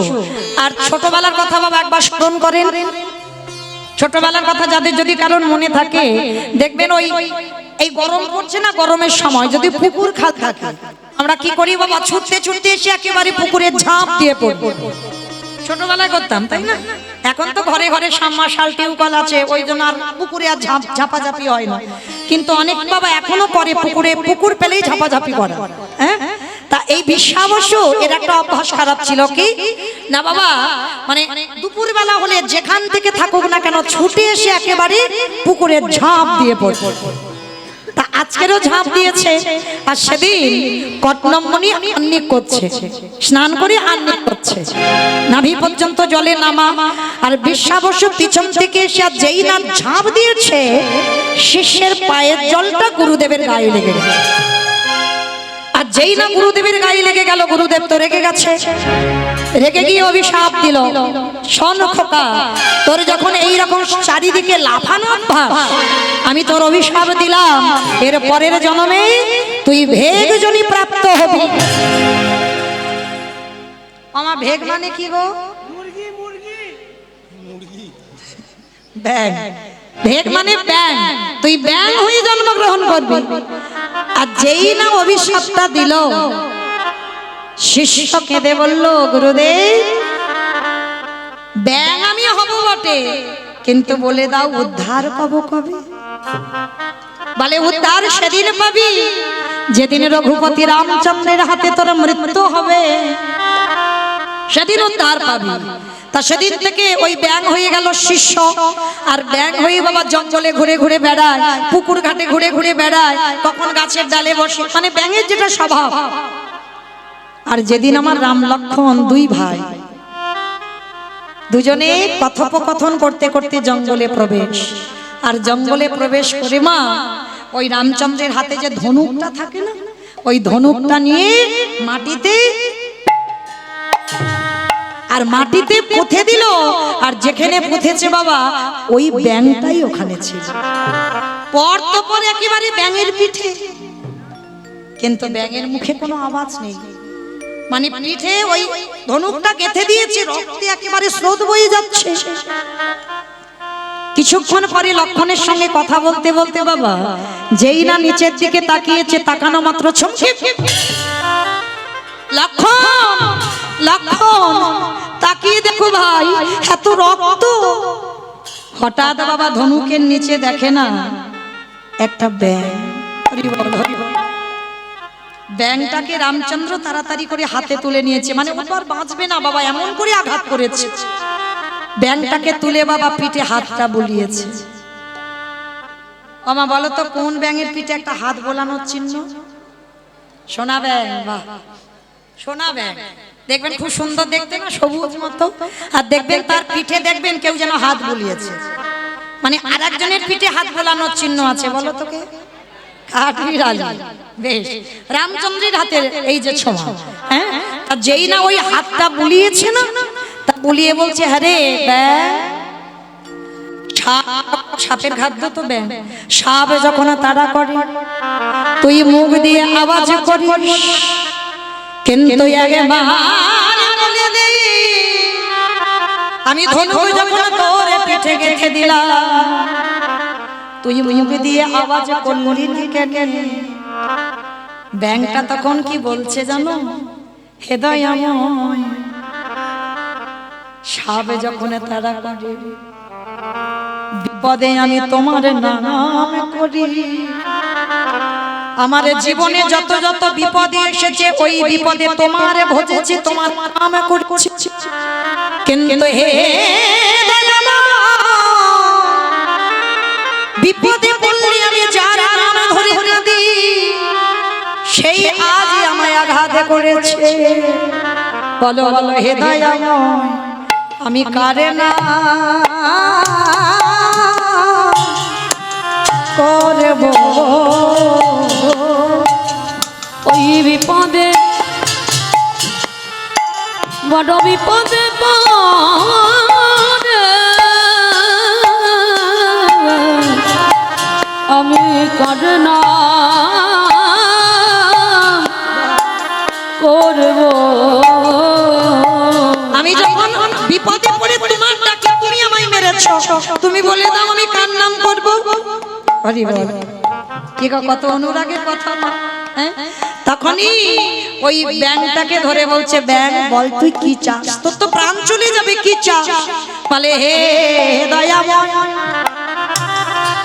আর ছোটবেলার কথা বাবা একবার স্মরণ করেন। ছোটবেলার কথা যাদের যদি কারোর মনে থাকে, দেখবেন ওই এই গরম পড়ছে না, গরমের সময় যদি পুকুর খাল থাকে, আমরা কি করি বাবা? ছুটতে ছুটতে এসে একেবারে পুকুরে ঝাঁপ দিয়ে পড়ব। ছোটবেলায় করতাম, তাই না? এখন তো ঘরে ঘরে সাবমার্শাল টিউবওয়েল আছে, ওই জন্য আর পুকুরে আর ঝাপাঝাপি হয় না। কিন্তু অনেক বাবা এখনো করে, পুকুরে পুকুর পেলেই ঝাপাঝাপি করে, হ্যাঁ? তা এই বিশ্বাবসু এর একটা অভ্যাস খারাপ ছিল, কি না বাবা, মানে দুপুর বেলা হলে যেখান থেকে থাকুক না কেন ছুটে এসে একেবারে পুকুরে ঝাঁপ দিয়ে পড়ে। তা আজকেরও ঝাঁপ দিয়েছে। আর সেদিন কর্ণমণি আহ্নিক করছে, স্নান করে আহ্নিক করছে, নাভি পর্যন্ত জলে নামা। আর বিশ্বাবসু পিছন থেকে এসে যেই না ঝাঁপ দিয়েছে, শিষ্যের পায়ের জলটা গুরুদেবের গায়ে লেগে গেছে। আর যেই না গুরুদেবের গায়ে লেগে গেল, গুরুদেব তো রেগে গেছে, রেগে গিয়ে অভিশাপ দিল, শোন খোকা, তোর যখন এইরকম চারিদিকে লাফানো অভ্যাস, আমি তোর অভিশাপ দিলাম, এর পরের জন্মে তুই ভেগজনী প্রাপ্ত হবি। আমার ভেগ মানে কি গো? ব্যাং। ভেগ মানে ব্যাং, তুই ব্যাং হয়ে জন্মগ্রহণ করবি। আর যেই না অভিশাপটা দিল, শিষ্য কেঁদে বলল, গুরুদেব ব্যাং আমি হব বটে, কিন্তু বলে দাও উদ্ধার পাবো কবে? বলে উদ্ধার সেদিন পাবি যেদিন রঘুপতি রামচন্দ্রের হাতে তোর মৃত্যু হবে, সেদিন উদ্ধার পাবি। তা সেদিন থেকে ওই ব্যাঙ হয়ে গেল শিষ্য, আর ব্যাঙ হয়ে বাবা জঙ্গলে ঘুরে ঘুরে বেড়ায়, পুকুর ঘাটে ঘুরে ঘুরে বেড়ায়, কখন গাছের ডালে বসে, মানে ব্যাঙের যেটা স্বভাব। আর যেদিন আমার রাম লক্ষ্মণ দুই ভাই দুজনে কথোপকথন করতে করতে জঙ্গলে প্রবেশ, আর জঙ্গলে প্রবেশ করে মা ওই রামচন্দ্রের হাতে যে ধনুকটা থাকে না, ওই ধনুকটা নিয়ে মাটিতে আর মাটিতে পুঁতে দিল, আর যেখানে পুঁতেছে বাবা ওই ব্যাঙটাই ওখানে ছিল। পর তো পর একেবারে ব্যাঙের পিঠে, কিন্তু ব্যাঙের মুখে কোনো আওয়াজ নেই, মানে পিঠে ওই ধনুকটা গেঁথে দিয়েছে, রক্তে একেবারে স্রোত বয়ে যাচ্ছে। কিছুক্ষণ পরে লক্ষণের সঙ্গে কথা বলতে বলতে বাবা যেই না নিচের দিকে তাকিয়েছে, তাকানো মাত্র চমকে, লক্ষণ লক্ষণ তাকিয়ে দেখো ভাই এত রক্ত। হঠাৎ বাবা ধনুকের নিচে দেখে না একটা ব্যাঙ। ব্যাঙটাকে রামচন্দ্র তাড়াতাড়ি করে হাতে তুলে নিয়েছে, মানে ও তো আর বাঁচবে না বাবা, এমন করে আঘাত করেছে। ব্যাঙটাকে তুলে বাবা পিঠে হাতটা বুলিয়েছে। আমা বলো তো কোন ব্যাঙের পিঠে একটা হাত বোলানোর চিহ্ন? সোনা ব্যাঙ। বাহ, সোনা ব্যাঙ দেখবেন খুব সুন্দর দেখতে না, সবুজ মতো, আর দেখবেন তার পিঠে দেখবেন কেউ যেন হাত বুলিয়েছে, মানে আরেকজনের পিঠে হাত বোলানোর চিহ্ন আছে। বলো তোকে বেশ রামচন্দ্রের হাতের এই যে ছোঁয়া, হ্যাঁ, তা যেই না ওই হাতটা বুলিয়েছে না, তা বুলিয়ে বলছে হ্যাঁ সাপের খাদ্য তো ব্যাঙ, সাপ যখন তাড়া করে তুই মুখ দিয়ে আওয়াজ করিস, কিন্তু আমি ধনুক যখন তোর পিঠে গেঁথে দিলাম তুই মুখ দিয়ে আওয়াজ করলি না কেন? ব্যাঙটা তখন কি বলছে জানো? হেদয়াময় সাপ যখন তারা করে বিপদে আমি তোমার নাম করি। আমার জীবনে যত যত বিপদে এসেছে ওই বিপদে তোমার ভজেছি, তোমার নাম করছি, কিন্তু হে বিপদে পড়লে আমি যার নাম ধরে কাঁদি সেই আজ আমায় আঘাত করেছে। বলো বলো হে দয়াময় আমি কারে না করব? ওই বিপদে বড় বিপদে পড়ে আমি কারে না করব। আমি যখন বিপদে পড়ে তোমার ডাকে তুমি আমায় মেরেছো, তুমি বলে দাও আমি কার নাম করব? হরি বল, কি কত অনুরাগের কথা মা, হ্যাঁ? তখনই ওই ব্যাঙটাকে ধরে বলছে ব্যাঙ বল তুই কি চাস, তোর তো প্রাণ চলে যাবে, কি চাস? বলে হে দয়াময়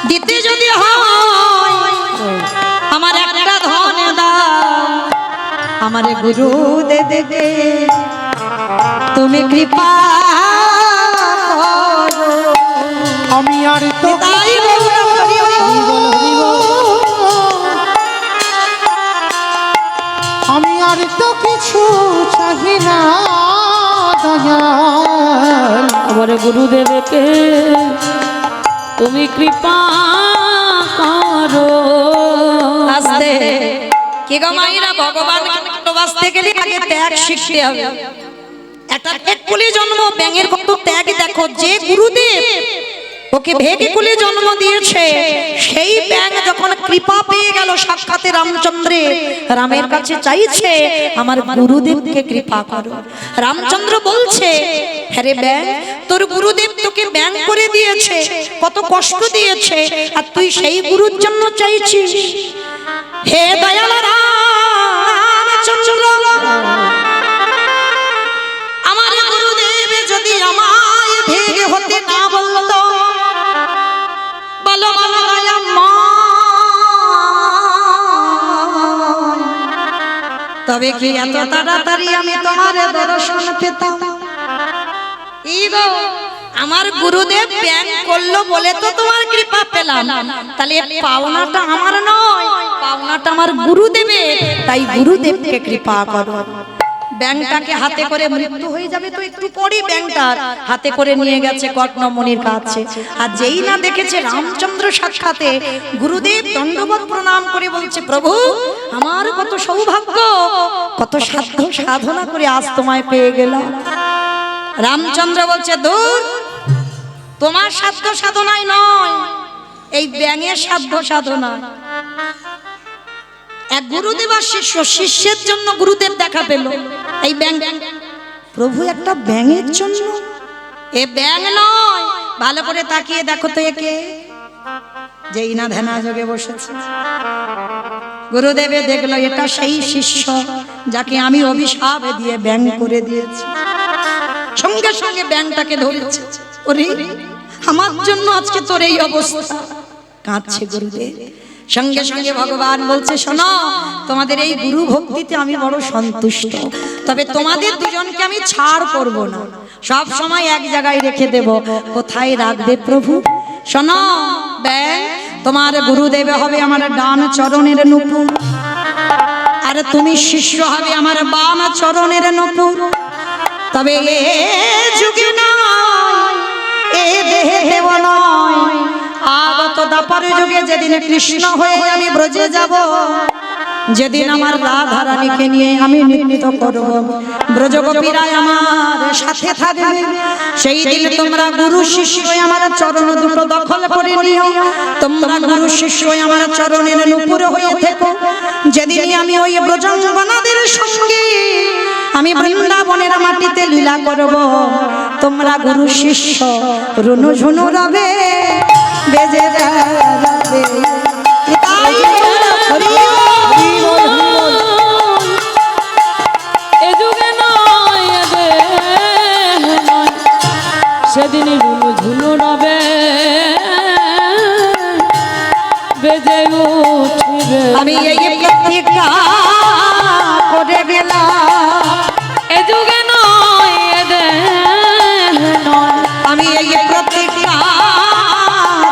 দিতে যদি হয় আমার একটা ধন দাও, আমারে গুরু দে দে তুমি কৃপা করো। আমি আর তো তাই আমি আর তো কিছু চাহি না দয়াল, আমার গুরুদেবকে তুমি কৃপা করো। আস্তে কি গো মাইরা, ভগবানকে ভালোবাসতে গেলে আগে ত্যাগ শিখতে হবে। একটা ভেকুলি জন্ম, ব্যাঙের কত ত্যাগ দেখো। যে গুরুদেব ওকে ভেকুলি জন্ম দিয়েছে সেই ব্যাঙ যখন কৃপা পেয়ে গেল সাক্ষাতে রামচন্দ্রের, রামের কাছে চাইছে আমার গুরুদেবকে কৃপা করো। রামচন্দ্র বলছে হ্যাঁ রে ব্যাঙ, তোর গুরুদেব তোকে ব্যাঙ করে দিয়েছে, কত কষ্ট দিয়েছে, আর তুই সেই গুরুর জন্য চাইছিস। হে দয়াল রামচন্দ্র, আমার গুরুদেব যদি আমায় ভেগে হতে না বলতো, বলো বলো তবে কি এত তাড়াতাড়ি আমি তোমার দর্শন পেতাম? কি গো, আমার গুরুদেব ব্যাং করলো বলে তো তোমার কৃপা পেলাম, তাহলে পাওনাটা আমার নয়, পাওনাটা আমার গুরুদেবের, তাই গুরুদেবকে কৃপা করো। ব্যাংটাকে হাতে করে, মৃত্যু হয়ে যাবে তো একটু পরে, ব্যাংটার হাতে করে নিয়ে গেছে কর্ণমণির কাছে। আর যেই না দেখেছে রামচন্দ্র সাক্ষাতে, গুরুদেব দণ্ডবত প্রণাম করে বলছে, প্রভু আমার কত সৌভাগ্য, কত সাধ্য সাধনা করে আজ তোমায় পেয়ে গেলাম। রামচন্দ্র বলছে, দূর, তোমার সাধ্য সাধনায় নয়, এই ব্যাঙের সাধ্য সাধনা। এক গুরুদেব আর শিষ্য, শিষ্যের জন্য গুরুদেব দেখা পেল এই ব্যাঙ। প্রভু একটা ব্যাঙের জন্য, এ ব্যাঙ নয়, ভালো করে তাকিয়ে দেখো তো একে। যেই না ধ্যানা যোগে বসেছে, গুরুদেবে দেখলো এটা সেই শিষ্য যাকে আমি অভিশাপ দিয়ে ব্যাঙ করে দিয়েছি। সঙ্গে সঙ্গে ব্যাঙটাকে ধরেছে, ওরে আমার জন্য আজকে তোর এই অবস্থা। কাঁদছে গুরুদেব। সঙ্গে সঙ্গে ভগবান বলছে, শোনো, তোমাদের এই গুরু ভক্তিতে আমি বড় সন্তুষ্ট, তবে তোমাদের দুজনকে আমি ছাড় করব না, সব সময় এক জায়গায় রেখে দেব। কোথায় রাখবে প্রভু? শোনো ব্যাং, তোমার গুরুদেব হবে আমার ডান চরণের নুপুর, আর তুমি শিষ্য হবে আমার বাম চরণের নুপুর। তবে এ যুগে নয়, এ দেহে দেব নয়, আগত দাপর যুগে যেদিন কৃষ্ণ হয়ে আমি ব্রজে যাব, যেদিন আমার রাধা রানীকে নিয়ে আমি নৃত্য করব, ব্রজগোপীরা আমার সাথে থাকবে, সেই দিন তোমরা গুরু শিষ্য আমার চরণ দুটো দখল করে নিও। তোমরা গুরু শিষ্য আমার চরণের নুপুর হয়ে থেকো। যেদিন আমি ওই ব্রজাঙ্গনাদের সঙ্গে আমি বৃন্দাবনের মাটিতে লীলা করব, তোমরা গুরু শিষ্য রুনু ঝুনু রবে, বেজে যাবে। সেদিন ঝুনু ঝুনু রবে, বেজে উঠবে। আমি এই প্রতিজ্ঞা করে গেলাম, এ যুগে নয়, এ দেহে নয়, আমি এই প্রতিজ্ঞা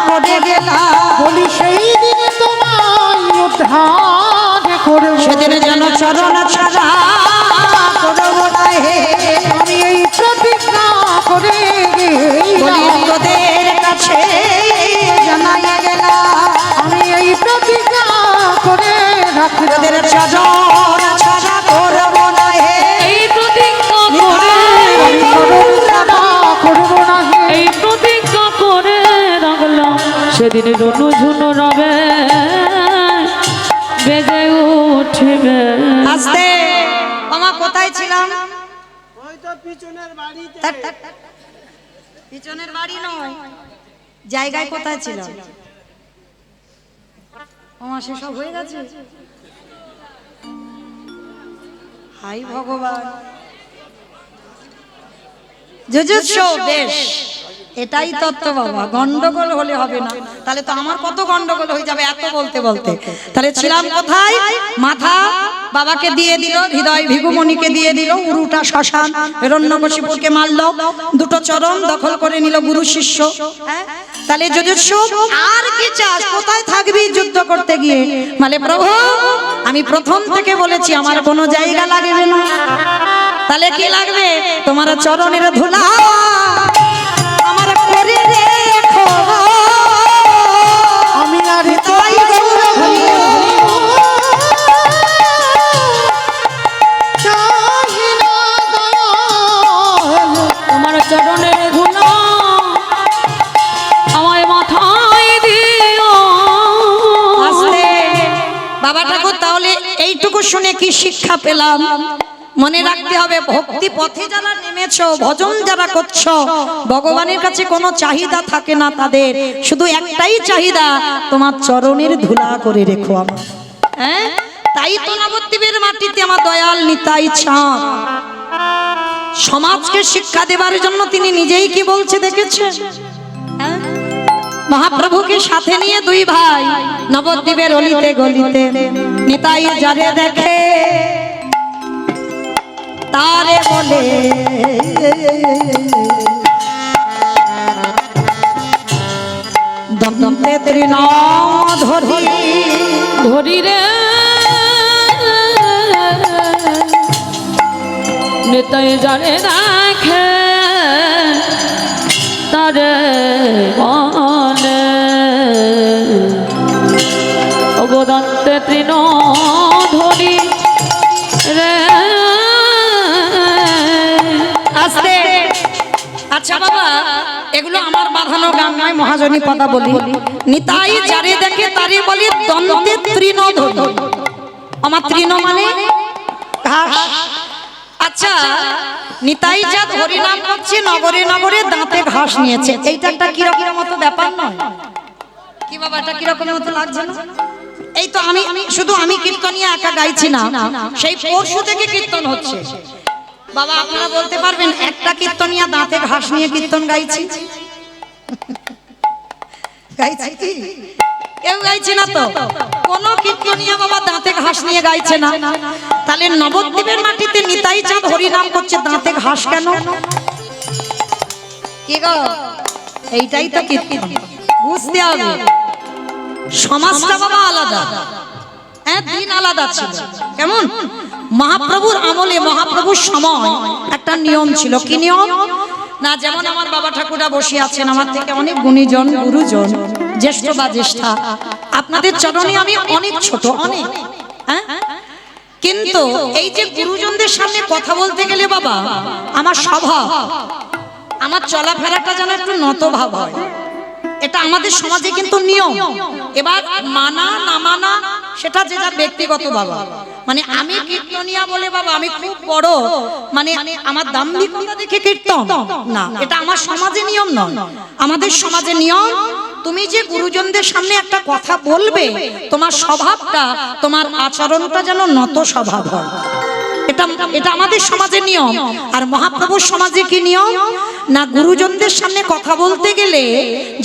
করে গেলাম, বলি সেই দিনে তোমায় উদ্ধার করব, সেদিন যেন চরণ ছাড়া করব না হে। আমি এই প্রতিজ্ঞা করে বলি গেলাম, তোদের কাছে জানাই গেলাম, আমি এই প্রতিজ্ঞা করে রাখলাম, তোদের চরণ ছাড়া করব না হে। এই প্রতিজ্ঞা করে, আমি চরণ ছাড়া করব না হে। এই প্রতিজ্ঞা করে রাখলাম, সেদিন রনু ঝুনু রবে, বেজে উঠবে। আস্তে, মামা কোথায় ছিলাম? ধ্যাৎ, পিছনের বাড়ি নয়, জায়গায় কোথায় ছিলাম? মামা সেসব হয়ে গেছে। হাই ভগবান, যুযুৎসু বেশ, এটাই তত্ত্ব বাবা। গন্ডগোল হলে হবে না, তাহলে তো আমার কত গন্ডগোল হয়ে যাবে এত বলতে বলতে। তাহলে ছিলাম কোথায়? মাথা বাবাকে দিয়ে দিল, হৃদয় ভিগুমণিকে দিয়ে দিল, উরুটা শ্মশান, হিরণ্যকশিপুরকে মারলো, দুটো চরণ দখল করে নিল গুরু শিষ্য। তাহলে যুযুৎসু আর কি চাস? কোথায় থাকবি যুদ্ধ করতে গিয়ে? মানে প্রভু আমি প্রথম থেকে বলেছি আমার কোনো জায়গা লাগবে না, তাহলে কি লাগবে? তোমার চরণের ধুলা আমার করে রেখো, আমি আর তাই গৌরব চাহি না দয়াল, তোমার চরণের ধুলো আমায় মাথায় দিও। আস্তে বাবা ঠাকুর, তাহলে এইটুকু শুনে কি শিক্ষা পেলাম? মনে রাখতে হবে, ভক্তি পথে যারা নেমেছো, ভজন যারা করছো, ভগবানের কাছে কোনো চাহিদা থাকে না তাদের, শুধু একটাই চাহিদা, তোমার চরণের ধুলা করে রেখো আমার। হ্যাঁ, তাই তো নবদ্বীপের মাটিতে আমার দয়াল নিতাই চাঁদ সমাজকে শিক্ষা দেবার জন্য তিনি নিজেই কি বলছে দেখেছেন? হ্যাঁ, মহাপ্রভুকে সাথে নিয়ে দুই ভাই নবদ্বীপের অলিতে গলিতে নিতাই যারে দেখে তারে বলে দন্তে তৃণ ধরি ধরি রে নিতাই জানে রাখে তারে মনে অবদন্তে তৃণ ধরি রে আস্তে। আচ্ছা বাবা, এগুলো আমার বাঁধানো গান নয়, মহাজনী কথা বলি। নিতাই যারে দেখে তারে বলি দন্তে তৃণ ধরি। আমার তৃণ মানে ঘাস। আচ্ছা, নিতাই যা হরি নাম করছে নগরে নগরে দাঁতে ঘাস নিয়েছে, এইটা একটা কিরকম মতো ব্যাপার নয় কি বাবা? এটা কিরকম মতো লাগছে না? এই তো আমি শুধু আমি কীর্তনিয়া একা গাইছি না, সেই পরশু থেকে কীর্তন হচ্ছে। বাবা আপনারা বলতে পারবেন একটা কীর্তনিয়া দাঁতে ঘাস নিয়ে কীর্তন গাইছি? গাইছি কি? কেউ গাইছে না তো। কোন কীর্তনিয়া বাবা দাঁতে ঘাস নিয়ে গাইছে না। তাহলে নবদ্বীপের মাটিতে নিতাই চাঁদ হরি নাম করছে, দাঁতে ঘাস কেন? কি গো, এইটাই তো কীর্তন। বুঝতে হবে সমাজটা বাবা আলাদা, হ্যাঁ দিন আলাদা ছিল। কেমন? মহাপ্রভুর আমলে মহাপ্রভুর সময় একটা নিয়ম ছিল। কি নিয়ম? না যেমন আমার বাবা ঠাকুররা বসে আছেন, আমার থেকে অনেক গুণীজন গুরুজন জ্যেষ্ঠ বা জ্যেষ্ঠা, আপনাদের চরণে আমি অনেক ছোট, অনেক, হ্যাঁ, কিন্তু এই যে গুরুজনদের সামনে কথা বলতে গেলে বাবা আমার স্বভাব, আমার চলাফেরাটা যেন একটু নত ভাব হয়। এটা আমাদের সমাজে কিন্তু নিয়ম। এবার মানা না মানা সেটা যে যার ব্যক্তিগত বাবা। মানে আমি কীর্তনিয়া বলে বাবা আমি খুব বড়, মানে আমার দাম্ভিকতা দেখে কীর্তন না, এটা আমার সমাজে নিয়ম নয়। আমাদের সমাজে নিয়ম, তুমি যে গুরুজনদের সামনে একটা কথা বলবে, তোমার স্বভাবটা তোমার আচরণটা যেন নত স্বভাব হয়। এটা আমাদের সমাজের নিয়ম। আর মহাপ্রভুর সমাজে কি নিয়ম? না গুরুজনদের সামনে কথা বলতে গেলে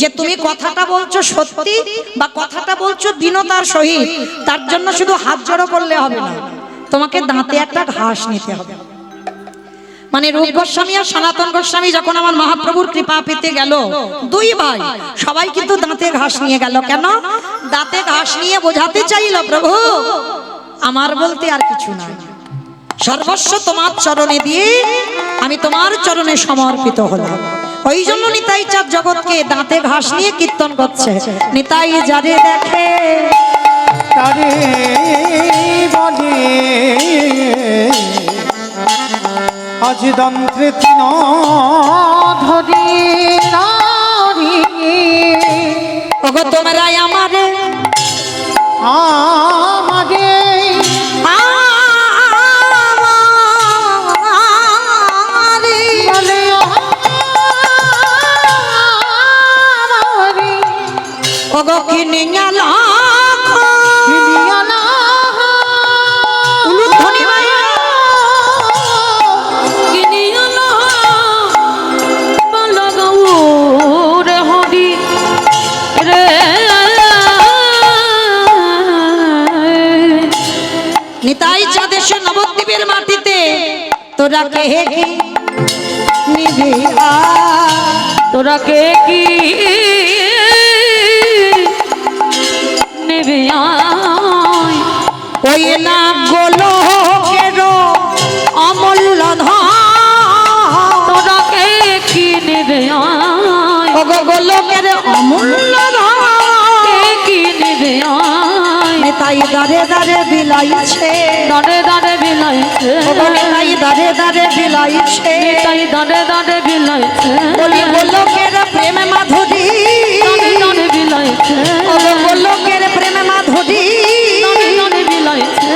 যে তুমি কথাটা বলছো সত্যি বা কথাটা বলছো বিনতার সহিত, তার জন্য শুধু হাত জড়ো করলে হবে না, তোমাকে দাঁতে একটা ঘাস নিতে হবে। মানে রূপ গোস্বামী আর সনাতন গোস্বামী যখন আমার মহাপ্রভুর কৃপা পেতে গেল, দুই ভাই সবাই কিন্তু দাঁতে ঘাস নিয়ে গেল। কেন? দাঁতে ঘাস নিয়ে বোঝাতে চাইল প্রভু আমার বলতে আর কিছু না, সর্বস্ব তোমার চরণে দিয়ে আমি তোমার চরণে সমর্পিত হলাম। ওই জন্য নিতাই চাঁদ জগৎকে দাঁতে ঘাস নিয়ে কীর্তন করছে। নিতাই যারে দেখে তারে বলে আজ দন্ত্রে তৃণ ধরি নারী। ওগো তোমরাই আমারে আমারে বলে আমারে ওগো কিনিয়া কিনিয়া না উলুধ্বনি মাইয়া নিতাই চাঁদেশে নবদ্বীপের মাটিতে তোরা কে কি নিবি তোরা কে কি নেবে আয় ওই না গোলো অমূল্য ধন তোরা কে কি নেবে আয় ওগো গোলকের অমূল্য ধন কে কি নেবে আয় নিতাই দারে দারে বিলাইছে দাঁড়ে দাঁড়ে বিলাইছে ওগো নিতাই দারে দারে বিলাইছে তাই দাঁড়ে দাঁড়ে বিলাইছে বলি গোলকের প্রেম মাধুরী দাঁড়ে দাঁড়ে বিলাইছে ওগো গোলকের প্রেম মাধুরী দাঁড়ে দাঁড়ে বিলাইছে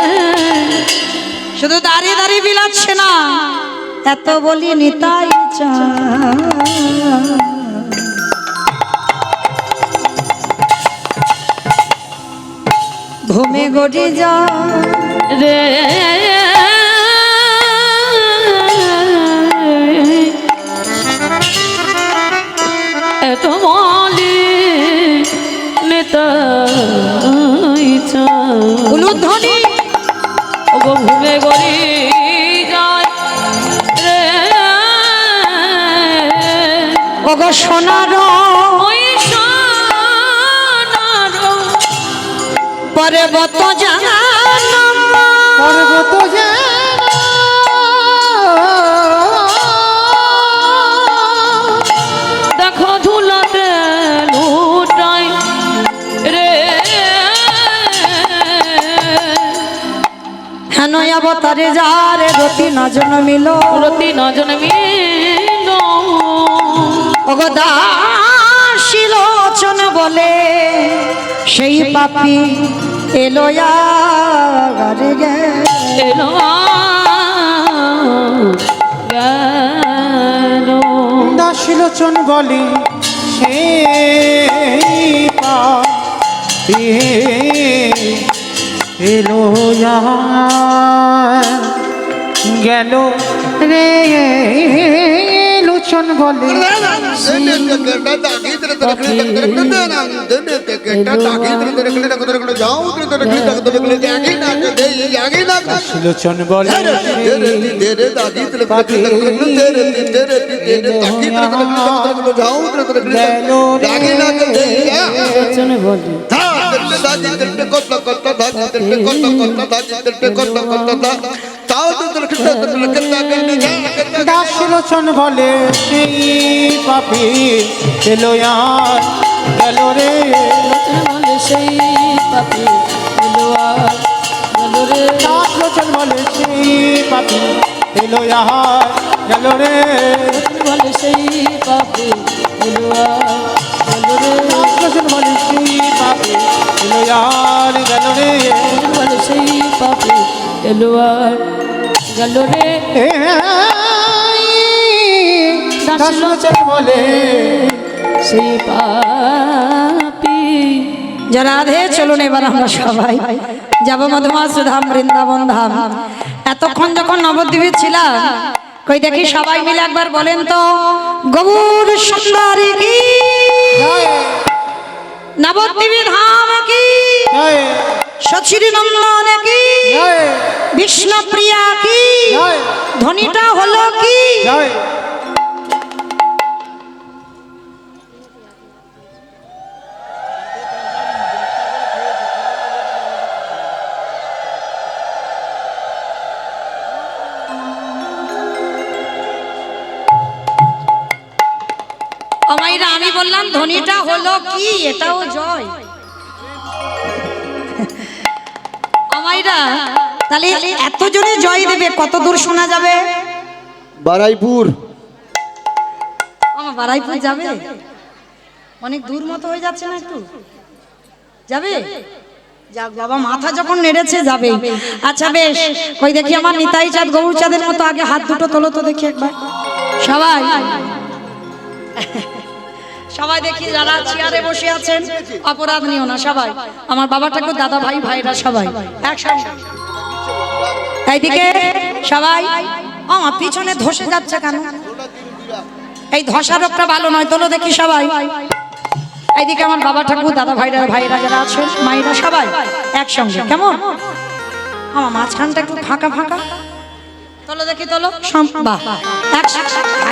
শুধু দাঁড়িয়ে দাঁড়িয়ে বিলাচ্ছে না, এত বলি নিতাই চাঁদ ঘুমে গড়ি যা রে এত বলি নেতাই চাঁদ উলুধ্বনি ওগো ঘুমে গড়ি যায় রে ওগো সোনার ওই পর্বত জানা পর্বত যেন দেখো ধুলাতে লুটাই রে হেন অবতারে যারে রতি না জন্মিল রতি না জন্মিল অগদাসী লোচন বলে সেই পাপি এলো আরে গে এলো গেল দাসলোচন বলে সেই পাপি এলো গেল রে লোচন বলে লোচন বলে লোচন বলে দাসলোচন বলে সেই পাপি এলো গেল রে লোচন বলে সেই পাপি এলো গেল রে দাসলোচন বলে সেই পাপি এলো গেল রে লোচন বলে সেই পাপি এলো গেল রে দাসলোচন বলে সেই পাপি এলো গেল রে লোচন বলে সেই পাপি এলো গেল রে দাসলোচন বলে সেই পাপি যারা রাধে চলুন এবার আমরা সবাই যাব মধুমাস ধাম বৃন্দাবন ধাম। এতক্ষণ যখন নবদ্বীপে ছিলাম কই দেখি সবাই মিলে একবার বলেন তো গৌর সুন্দরী কি নবদ্বীপে ধাম কি সচির নন্দন কি বিষ্ণুপ্রিয়া কি ধ্বনিটা হলো কি আমাইরা আমি বললাম ধ্বনিটা হলো কি এটাও জয় আমাইরা তাহলে এত জোরে জয় দেবে কত দূর শোনা যাবে বারাইপুর আমার বারাইপুর যাবে অনেক দূর মতো হয়ে যাচ্ছে না একটু যাবে যাক বাবা মাথা যখন নেড়েছে যাবে আচ্ছা বেশ কই দেখি আমার নিতাই চাঁদ গৌর চাঁদের মতো আগে হাত দুটো তোলো তো দেখি একবার সবাই সবাই দেখি যারা চেয়ারে বসে আছেন অপরাধ নিও না সবাই আমার বাবা ঠাকুর দাদা ভাই ভাইরা সবাই একসঙ্গে এইদিকে সবাই আমার পিছনে ধসে যাচ্ছে কেন এই ধসা রোগটা ভালো নয় তোলো দেখি সবাই এইদিকে আমার বাবা ঠাকুর দাদা ভাইরা ভাইরা যারা আছেন মায়েরা সবাই একসঙ্গে কেমন আমার মাঝখানটা একটু ফাঁকা ফাঁকা তোলো দেখি তোলো বাহ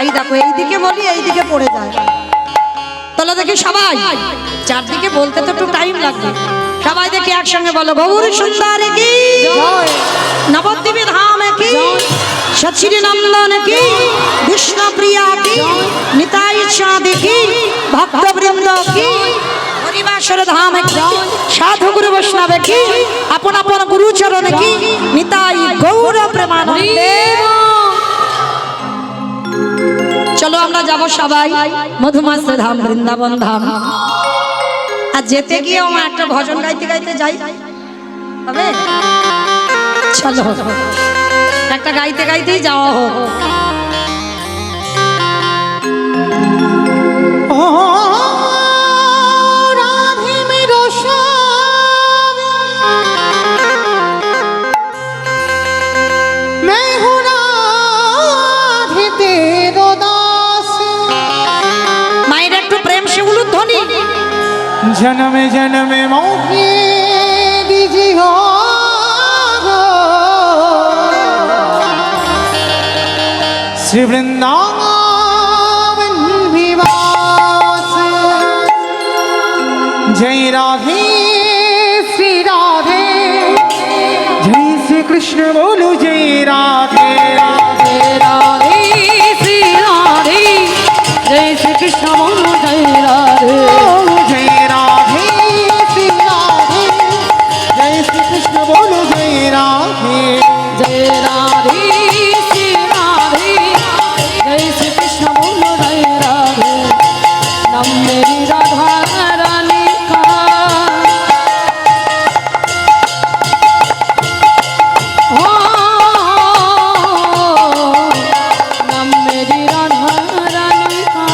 এই দেখো এইদিকে বলি এইদিকে পড়ে যায় তোলো দেখি সবাই চারদিকে বলতে তো একটু টাইম লাগবে সবাই দেখি একসঙ্গে বলো গৌর সুন্দরী কি নবদ্বীপে ধাম কি সচির নন্দন কি বিষ্ণুপ্রিয়া কি নিতাই চাঁদ কি ভক্তবৃন্দ কি হরিবাসর ধাম কি সাধু গুরু বৈষ্ণব কি আপন আপন গুরু চরণ কি নিতাই গৌর প্রেমানন্দে চলো আমরা যাব সবাই মধুমাস ধাম বৃন্দাবন ধাম আর যেতে গিয়ে আমার একটা ভজন গাইতে গাইতে যাই হবে চলো একটা গাইতে গাইতেই যাওয়া হোক ও রাধে মেরো শ্যাম मैं हूँ राधे तेरो दास মায়ের একটু প্রেম সেগুলো ধ্বনি जन्म जन्म मोहे दीजिए श्री वृंदावन विवास जय राधे श्री राधे कृष्ण बोलो जय राधे राधे राधे श्री राधे जय श्री कृष्ण बोलो जय राधे जय राधे श्री राधे जय श्री कृष्ण बोलो जय राधे जय राधे श्री राधे जय श्री कृष्ण बोलो जय राधे नाम मेरी राधा रानी का ओ नाम मेरी राधा रानी का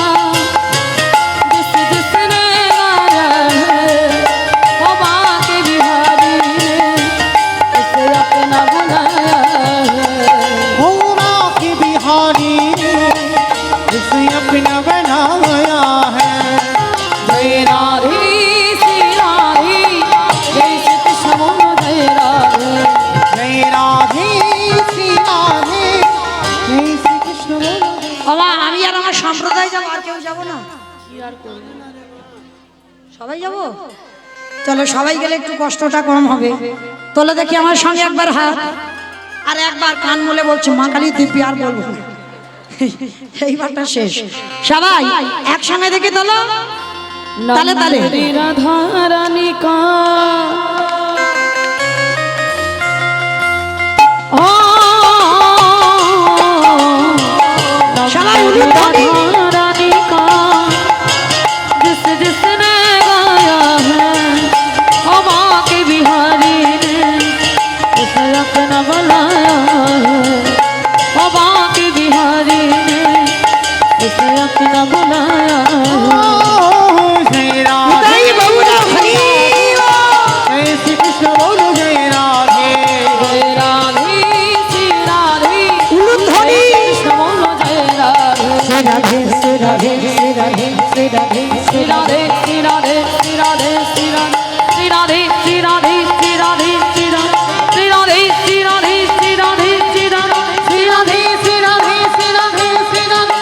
जिस जिसने गाया है वो बाके बिहारी ने इसे अपना बुलाया है हो के बिहारी इसे अपना बनाया है जय राधे श्री राधे जय श्री कृष्ण बोलो जय राधे जय राधे श्री राधे जय श्री कृष्ण बोलो বাবা আমি আর আমার সম্প্রদায় যাবো, আর কেউ যাবো না? সবাই যাবো? চলো সবাই গেলে একটু কষ্টটা কম হবে। তোলে দেখি আমার সঙ্গে একবার হাত, আর একবার কান মুলে বলছো মা কালী দিব্যি, আর বলবো না। এইবারটা শেষ। সবাই একসঙ্গে দেখি তোলো, তালে তালে। मेरी राधा रानी का ओ সবাই উলুধ্বনি। राधा रानी का जिस जिसने गाया है ओ माँ के बिहारी ने उसे अपना बुलाया है ओ माँ के बिहारी ने उसे अपना बुलाया है जय राधे তাই বাবুরা হরি जय श्री कृष्ण बोलो जय राधे जय राधे श्री राधे উলুধ্বনি। कृष्ण बोलो जय राधे শ্রী রাধে শ্রী রাধে শ্রী রাধে শ্রী রাধে श्री राधे श्री राधे श्री राधे श्री राधे श्री राधे श्री राधे श्री राधे श्री राधे श्री राधे श्री राधे श्री राधे श्री राधे श्री राधे श्री राधे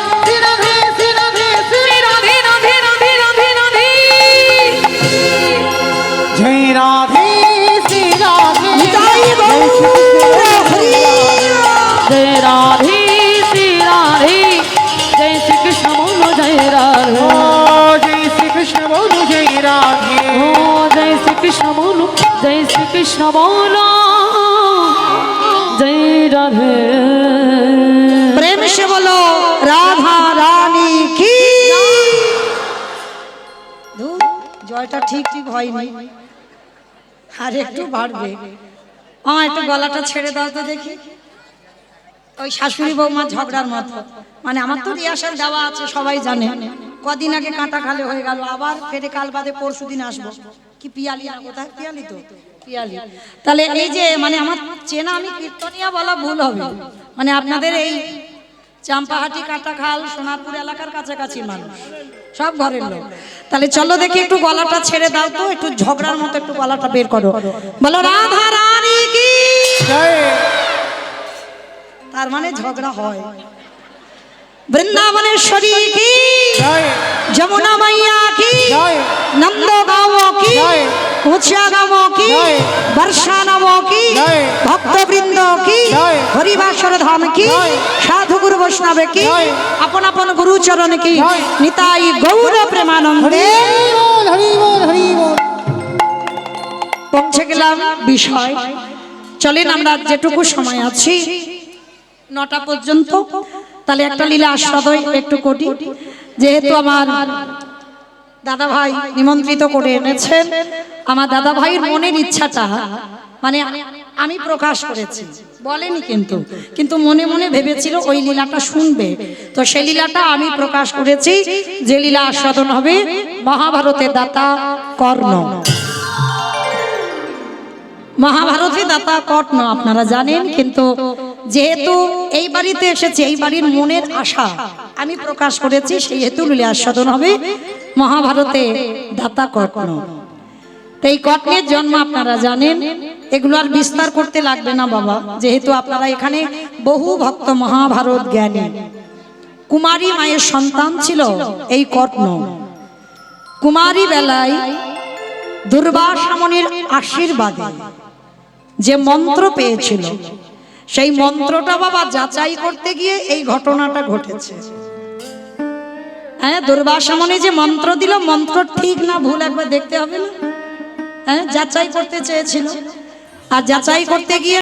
श्री राधे श्री राधे श्री राधे राधे राधे राधे राधे जय राधे श्री राधे তাই বাবুরা হরি जय राधे श्री राधे जय श्री कृष्ण बोलो जय राधे ओ जय श्री कृष्ण बोलो जय राधे ओ जय श्री कृष्ण बोलो जय श्री कृष्ण बोलो जय राधे प्रेम से बोलो राधा रानी की। ধুর, জয়টা ঠিক ঠিক হয়নি, আর একটু বাড়বে। একটু গলাটা ছেড়ে দাও তো দেখি। ওই শাশুড়ি বৌমা ঝগড়ার মতো, মানে আমার তো রিহার্সাল দেওয়া আছে সবাই জানে। কদিন আগে কাঁটা খালে হয়ে গেল, আবার ফেরে কাল বাদে পরশু দিন আসবো। কি পিয়ালি না, কোথায় পিয়ালি? তো পিয়ালি। তাহলে এই যে মানে আমার চেনা, আমি কীর্তনিয়া বলা ভুল হবে, মানে আপনাদের এই চাম্পাহাটি কাটাখাল সোনারপুর এলাকার কাছাকাছি মানুষ, সব ঘরের লোক। তাহলে চলো দেখি একটু গলাটা ছেড়ে দাও তো, একটু ঝগড়ার মতো একটু গলাটা বের করো, বলো রাধা রানী কি। जय তার মানে ঝগড়া হয়। বৃন্দাবনেশ্বরী কি, जय যমুনা মাইয়া কি, जय নন্দ গাঁও কি, জয়। উঁচা গাঁও কি, জয়। বর্ষা নাম কি, জয়। ভক্তবৃন্দ কি, জয়। হরিবাসর ধাম কি, জয়। সাধু গুরু বৈষ্ণব কি, জয়। আপন আপন গুরুচরণ কি, জয়। নিতাই গৌর প্রেমানন্দে। हरि बोल हरि बोल हरि बोल পৌঁছে গেলাম বিষয়। চলেন আমরা যেটুকু সময় আছি 9টা পর্যন্ত, তাহলে একটা লীলা আস্বাদন একটু করি। যেহেতু আমার দাদা ভাই নিমন্ত্রিত করে এনেছেন, আমার দাদা ভাইয়ের মনের ইচ্ছাটা মানে আমি প্রকাশ করেছি, বলেনি কিন্তু কিন্তু মনে মনে ভেবেছিল ওই লীলাটা শুনবে, তো সেই লীলাটা আমি প্রকাশ করেছি। যে লীলা আস্বাদন হবে মহাভারতের দাতা কর্ণ। মহাভারতের দাতা কর্ণ আপনারা জানেন, কিন্তু যেহেতু এই বাড়িতে এসেছে, এই বাড়ির মনের আশা আমি প্রকাশ করেছি, সেই হেতু লীলা আস্বাদন হবে মহাভারতে দাতা কর্ণ। এই কর্ণের জন্ম আপনারা জানেন, এগুলো আর বিস্তার করতে লাগবে না বাবা, যেহেতু আপনারা এখানে বহু ভক্ত মহাভারত জ্ঞানী। কুমারী মায়ের সন্তান ছিল এই কর্ণ। কুমারী বেলায় দুর্বাসা মুনির আশীর্বাদে যে মন্ত্র পেয়েছিল সেই মন্ত্রটা বাবা যাচাই করতে গিয়ে এই ঘটনাটা ঘটেছে। হ্যাঁ, দুর্বাসা মুনি যে মন্ত্র দিল, মন্ত্র ঠিক না ভুল একবার দেখতে হবে না? হ্যাঁ, যাচাই করতে চেয়েছিল, আর যাচাই করতে গিয়ে